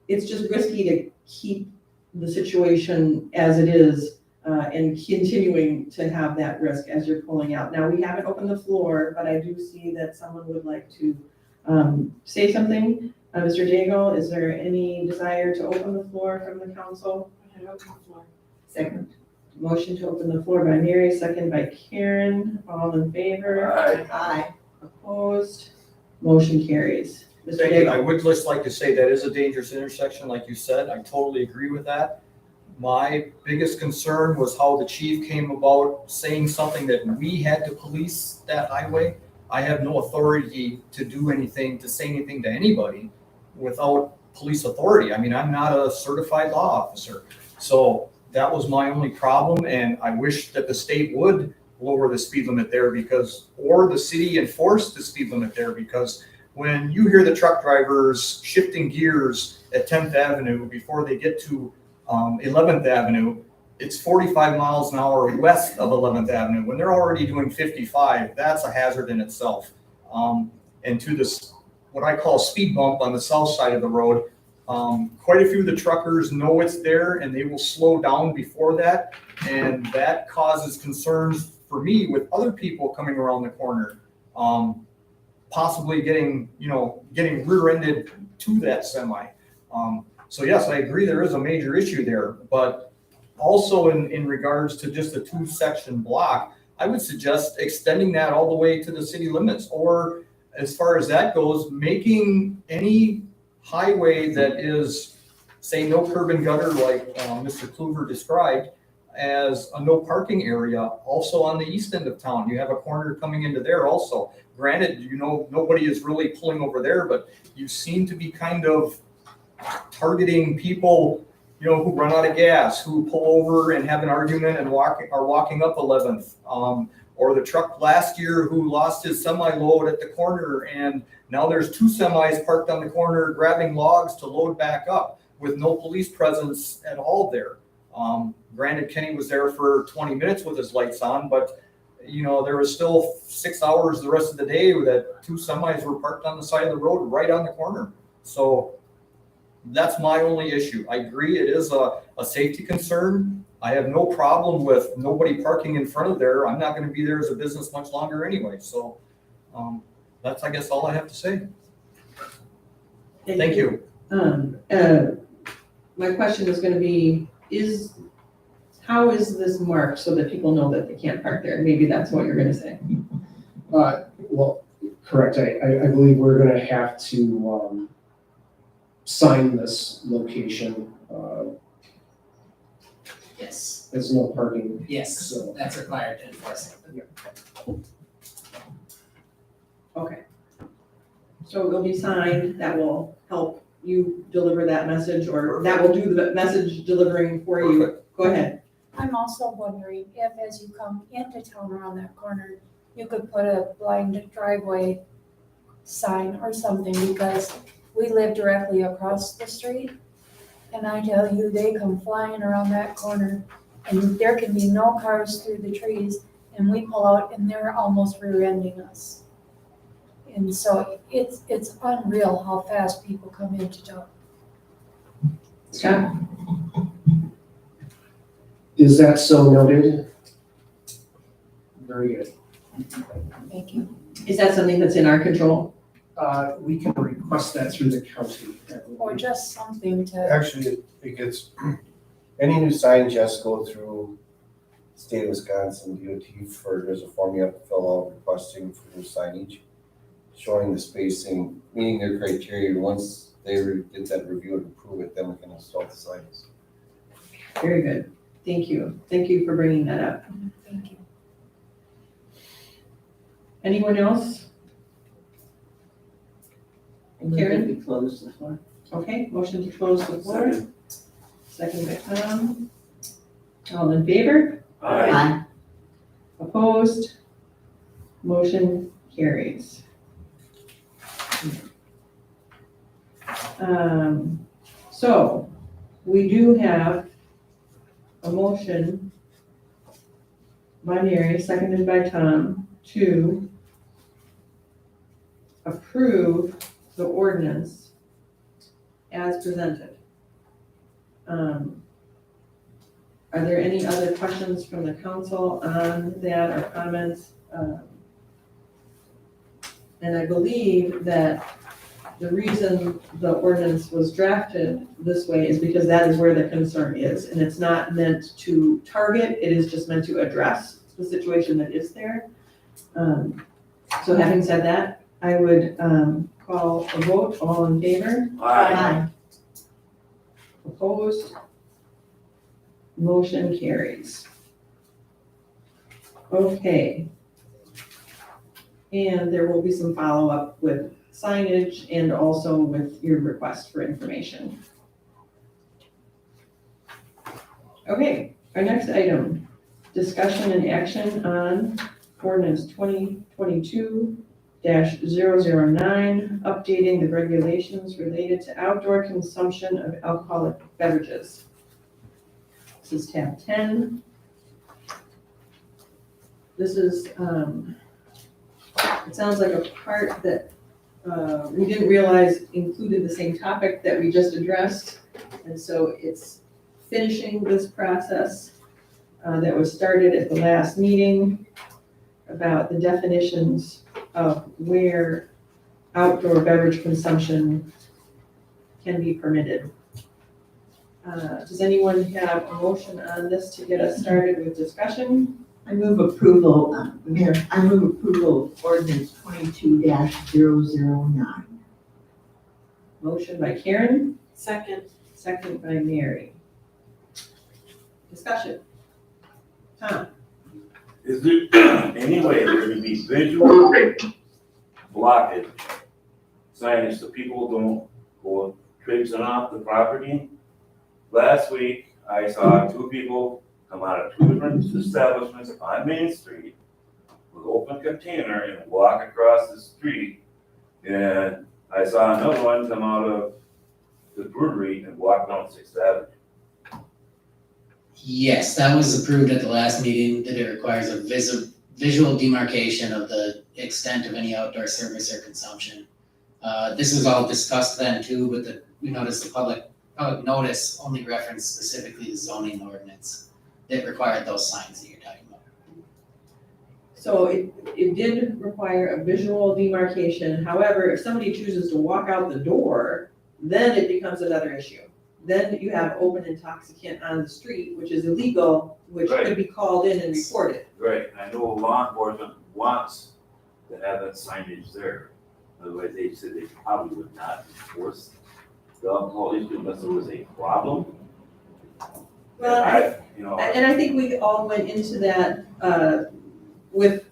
just risky to keep the situation as it is and continuing to have that risk as you're pulling out. Now, we haven't opened the floor, but I do see that someone would like to say something. Mr. Daigle, is there any desire to open the floor from the council? Second. Motion to open the floor by Mary, second by Karen. All in favor? Aye. Opposed? Motion carries. Mr. Thank you. I Daigle. would just like to say that is a dangerous intersection, like you said. I totally agree with that. My biggest concern was how the chief came about saying something that we had to police that highway. I have no authority to do anything, to say anything to anybody without police authority. I mean, I'm not a certified law officer. So that was my only problem, and I wish that the state would lower the speed limit there, or the city enforce the speed limit there, because when you hear the truck drivers shifting gears at 10th Avenue before they get to 11th Avenue, it's 45 miles an hour west of 11th Avenue. When they're already doing 55, that's a hazard in itself. And to this, what I call speed bump on the south side of the road, quite a few of the truckers know it's there, and they will slow down before that. And that causes concerns for me with other people coming around the corner, possibly getting rear-ended to that semi. So yes, I agree there is a major issue there, but also in regards to just a 2-section block, I would suggest extending that all the way to the city limits, or as far as that goes, making any highway that is, say, no curb and gutter like Mr. Kluver described, as a no parking area also on the east end of town. You have a corner coming into there also. Granted, nobody is really pulling over there, but you seem to be kind of targeting people, who run out of gas, who pull over and have an argument and are walking up 11th, or the truck last year who lost his semi-load at the corner, and now there's 2 semis parked on the corner grabbing logs to load back up with no police presence at all there. Granted, Kenny was there for 20 minutes with his lights on, but there was still 6 hours the rest of the day that 2 semis were parked on the side of the road right on the corner. So that's my only issue. I agree it is a safety concern. I have no problem with nobody parking in front of there. I'm not going to be there as a business much longer anyway. So that's, I guess, all I have to say. Thank you. My question is going to be, how is this marked so that people know that they can't park there? Maybe that's what you're going to say. Well, correct. I believe we're gonna have to sign this location Yes, as no parking. yes, So- that's required to enforce it. Okay. So it will be signed, that will help you deliver that message, or that will do the message delivering for you. Go ahead. I'm also wondering if, as you come into town around that corner, you could put a blind driveway sign or something, because we live directly across the street. And I tell you, they come flying around that corner, and there can be no cars through the trees, and we pull out and they're almost rear-ending us. And so it's unreal how fast people come into town. Scott? Is that so noted? Very good. Thank you. Is that something that's in our control? We can request that through the county. Or just something to, Actually, it gets, any new signs just go through state of Wisconsin DOT there's a form you have to fill out requesting for new signage, showing the spacing, meeting their criteria. Once they get that review and approve it, then we can install the signs. Very good. Thank you. Thank you for bringing that up. thank you. Anyone else? Karen? We close the floor. Okay, motion to close the floor. Second by Tom. All in favor? Aye. Opposed? Motion carries. So we do have a motion by Mary, seconded by Tom, to approve the ordinance as presented. Are there any other questions from the council on that or comments? And I believe that the reason the ordinance was drafted this way is because that is where the concern is. And it's not meant to target, it is just meant to address the situation that is there. So having said that, I would call a vote. All in favor? Aye. Opposed? Motion carries. Okay. And there will be some follow-up with signage and also with your request for information. Okay, our next item, discussion and action on ordinance 2022-009, updating the regulations related to outdoor consumption of alcoholic beverages. This is tab 10. This is, it sounds like a part that we didn't realize included the same topic that we just addressed. And so it's finishing this process that was started at the last meeting about the definitions of where outdoor beverage consumption can be permitted. Does anyone have a motion on this to get us started with discussion? I move approval, Mayor, I move approval of ordinance 22-009. Motion by Karen, Second. second by Mary. Discussion. Tom? Is there any way there can be visual blockage signage so people don't go traipsing off the property? Last week, I saw 2 people come out of 2 different establishments on Main Street open container and walk across the street. And I saw another one come out of the brewery and walk down Sixth Avenue. Yes, that was approved at the last meeting, that it requires a visual demarcation of the extent of any outdoor service or consumption. This was all discussed then too, but we noticed the public notice only referenced specifically the zoning ordinance that required those signs that you're talking about. So it did require a visual demarcation. However, if somebody chooses to walk out the door, then it becomes another issue. Then you have open intoxicant on the street, which is illegal, which could be called in and reported. Right, and I know law enforcement wants to have that signage there. Otherwise, they said they probably would not enforce the alcohol issue unless there was a problem. Well, You know, and I think we all went into that with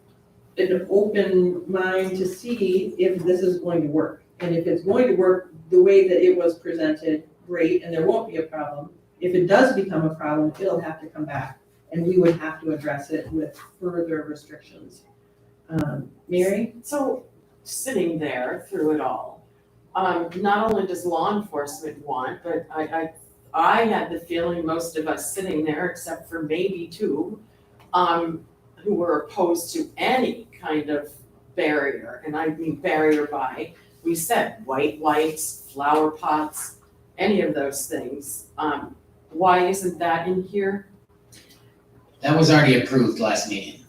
an open mind to see if this is going to work. And if it's going to work the way that it was presented, great, and there won't be a problem. If it does become a problem, it'll have to come back, and we would have to address it with further restrictions. Mary? So, sitting there through it all, not only does law enforcement want, but I had the feeling most of us sitting there, except for maybe two, who were opposed to any kind of barrier, and I mean barrier by, we said white lights, flower pots, any of those things. Why isn't that in here? That was already approved last meeting.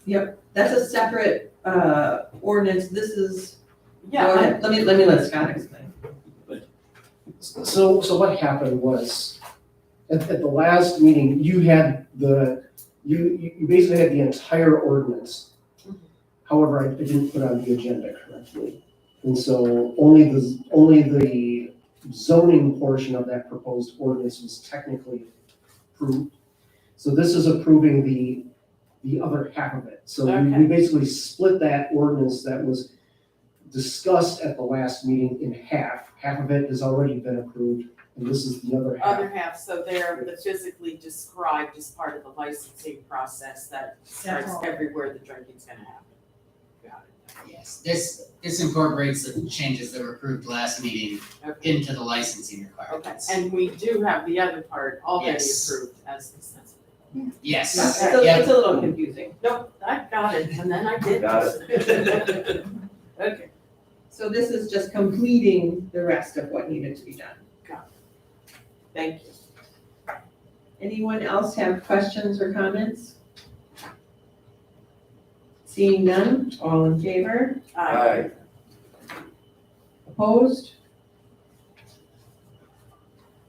That's a separate ordinance. This is, go Yeah, ahead, let me let Scott explain. So what happened was, at the last meeting, you had you basically had the entire ordinance. However, I didn't put on the agenda correctly. And so only the zoning portion of that proposed ordinance was technically approved. So this is approving the other half of it. So we Okay. basically split that ordinance that was discussed at the last meeting in half. Half of it has already been approved, and this is the other half. other half, so they're the physically described as part of the licensing process that starts all. everywhere the drinking's gonna happen. Got it. Yes, this incorporates the changes that were approved last meeting Okay. into the licensing Okay, requirements. and we do have the other part already Yes. approved as extensive. Yes, It's a little confusing. Nope, I got it, and then I did. Got Okay, So this is just completing the rest of what needed to be done. thank you. Anyone else have questions or comments? Seeing none, all in favor? Aye. Opposed?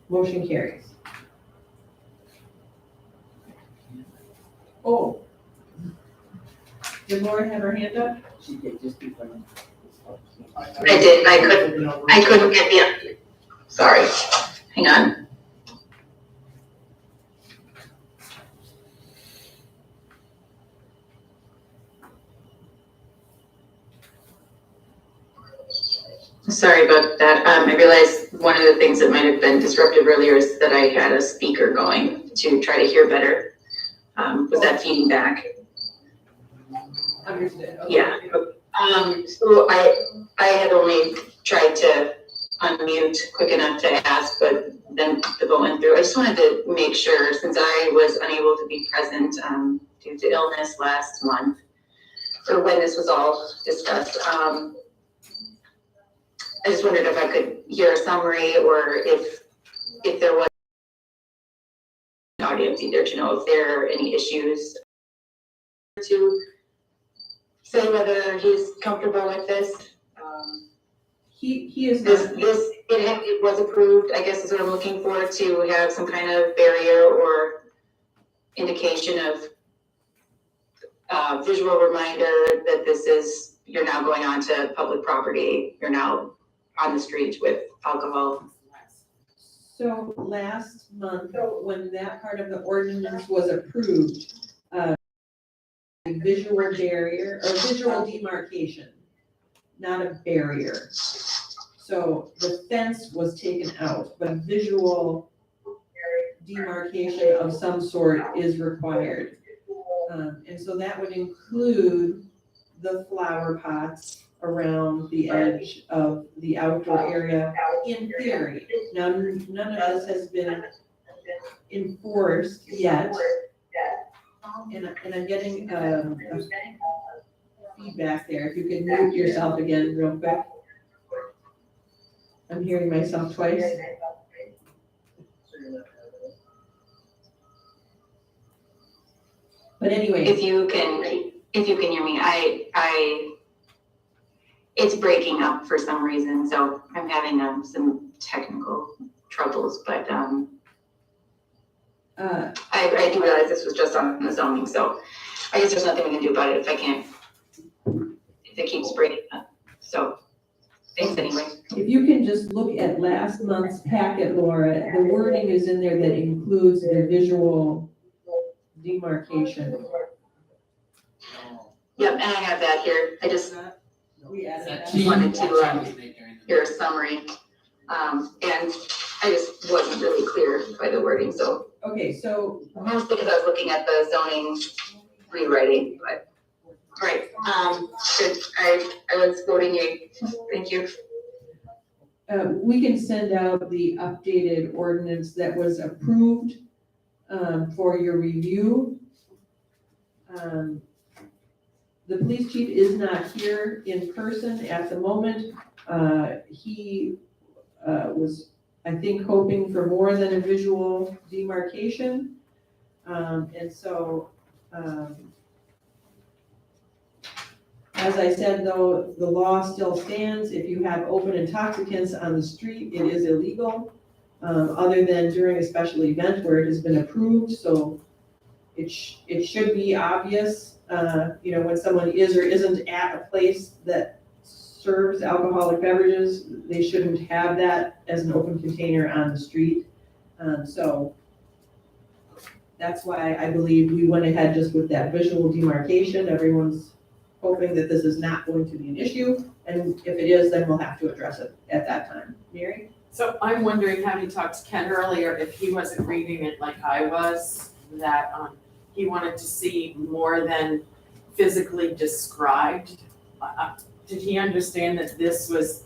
Motion carries. Oh. Did Laura have her hand up? She did just before. I did, I couldn't get the, sorry, hang on. Sorry about that. I realized one of the things that might have been disruptive earlier is that I had a speaker going to try to hear better. Was that feeding back? Understood. Okay. Yeah. So I had only tried to unmute quick enough to ask, but then the vote went through. I just wanted to make sure, since I was unable to be present due to illness last month, or when this was all discussed, I just wondered if I could hear a summary, or if there was an audience either to know if there are any issues to say whether he's comfortable with this. He is not. It was approved, I guess is what I'm looking for, to have some kind of barrier or indication of visual reminder that this is, you're now going onto public property, you're now on the street with alcohol. So last month, when that part of the ordinance was approved, a visual barrier or visual demarcation, not a barrier. So the fence was taken out, but visual demarcation of some sort is required. And so that would include the flower pots around the edge of the outdoor area in theory. Now, none of this has been enforced yet. And I'm getting, a feedback there. If you could mute yourself again real quick. I'm hearing myself twice. But anyway, If you can hear me, it's breaking up for some reason, so I'm having some technical troubles, but I do realize this was just on the zoning, so I guess there's nothing we can do about it if it keeps breaking up. So, thanks anyway. if you can just look at last month's packet, Laura, the wording is in there that includes the visual demarcation. Yep, and I have that here. I just We added that. Just wanted to, That change was made during the- hear a summary. And I just wasn't really clear by the wording, so Okay, so, mostly because I was looking at the zoning rewriting, but, all right, good. I was voting yea. Thank you. we can send out the updated ordinance that was approved, for your review. The police chief is not here in person at the moment. He was, I think, hoping for more than a visual demarcation. And so, as I said, though, the law still stands. If you have open intoxicants on the street, it is illegal, other than during a special event where it has been approved. So it should be obvious, when someone is or isn't at a place that serves alcoholic beverages, they shouldn't have that as an open container on the street. So that's why I believe we went ahead just with that visual demarcation. Everyone's hoping that this is not going to be an issue, and if it is, then we'll have to address it at that time. Mary? So I'm wondering, having talked to Ken earlier, if he wasn't reading it like I was, that he wanted to see more than physically described. Did he understand that this was,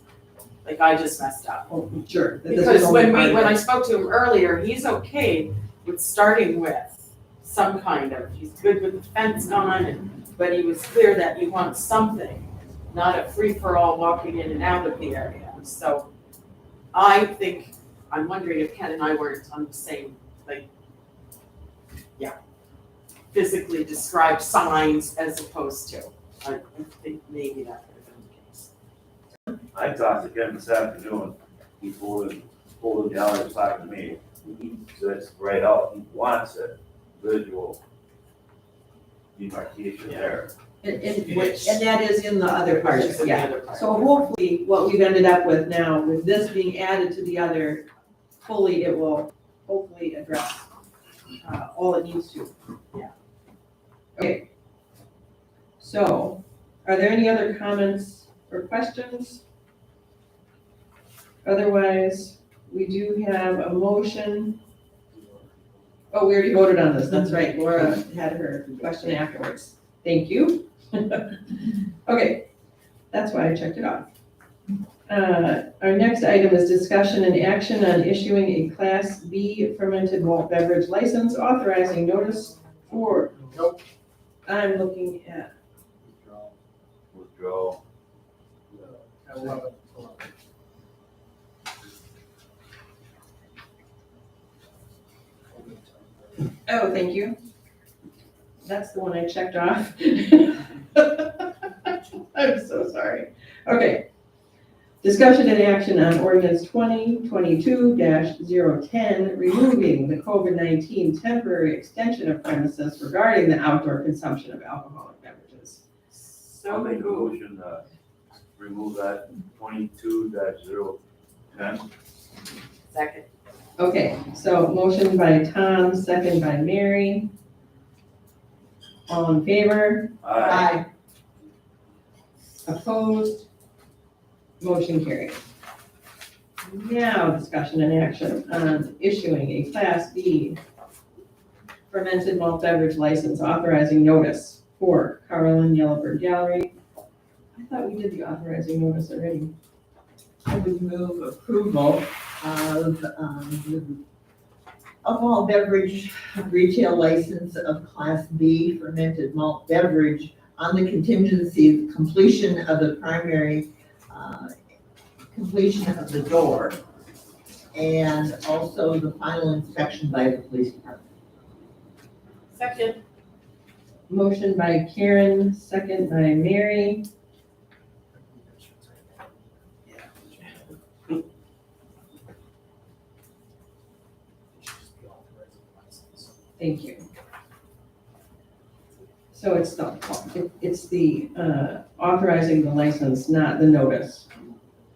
like, I just messed up? Oh, sure. that this was Because only when part of I it. spoke to him earlier, he's okay with starting with some kind of, he's good with the fence gone, but he was clear that you want something, not a free-for-all walking in and out of the area. So I think, I'm wondering if Ken and I weren't on the same, physically described signs as opposed to. I think maybe that would have been the case. I talked to Ken this afternoon, he pulled the gallery talking to me, he says right out, he wants a visual demarcation there. And that is in the other Which parts, is in the yeah. other part. So hopefully, what we've ended up with now, with this being added to the other, fully, it will hopefully address all it needs to. Yeah. Okay. So, are there any other comments or questions? Otherwise, we do have a motion. Oh, we already voted on this, that's right. Laura had her question afterwards. Thank you. Okay, that's why I checked it off. Our next item is discussion and action on issuing a Class B fermented malt beverage license, authorizing notice for. Nope. I'm looking at, Withdraw. 11. oh, thank you. That's the one I checked off. I'm so sorry. Okay. Discussion and action on ordinance 2022-010, removing the COVID-19 temporary extension of premises regarding the outdoor consumption of alcoholic beverages. I'll So make a moved. motion, remove that 22-010. Second. Okay, so motion by Tom, second by Mary. All in favor? Aye. Opposed? Motion carried. Now, discussion and action on issuing a Class B fermented malt beverage license, authorizing notice for Carlin Yellowbird Gallery, I thought we did the authorizing notice already. I would move approval of, the alcohol beverage retail license of Class B fermented malt beverage on the contingency of completion of the primary, completion of the door, and also the final inspection by the police department. Second. Motion by Karen, second by Mary. Thank you. So it's the authorizing the license, not the notice.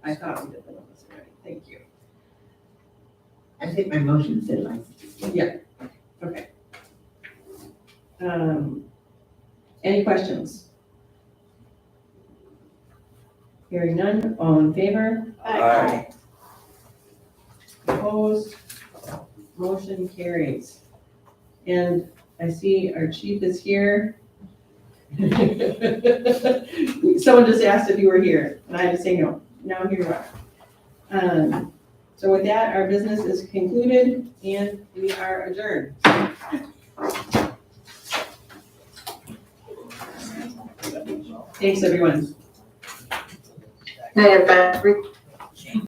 I thought we did the notice already. Thank you. I think my motion said license. Okay. Any questions? Hearing none, all in favor? Aye. Opposed? Motion carries. And I see our chief is here. Someone just asked if you were here, and I had to say no. Now here you are. So with that, our business is concluded, and we are adjourned. Thanks, everyone. Night, everybody.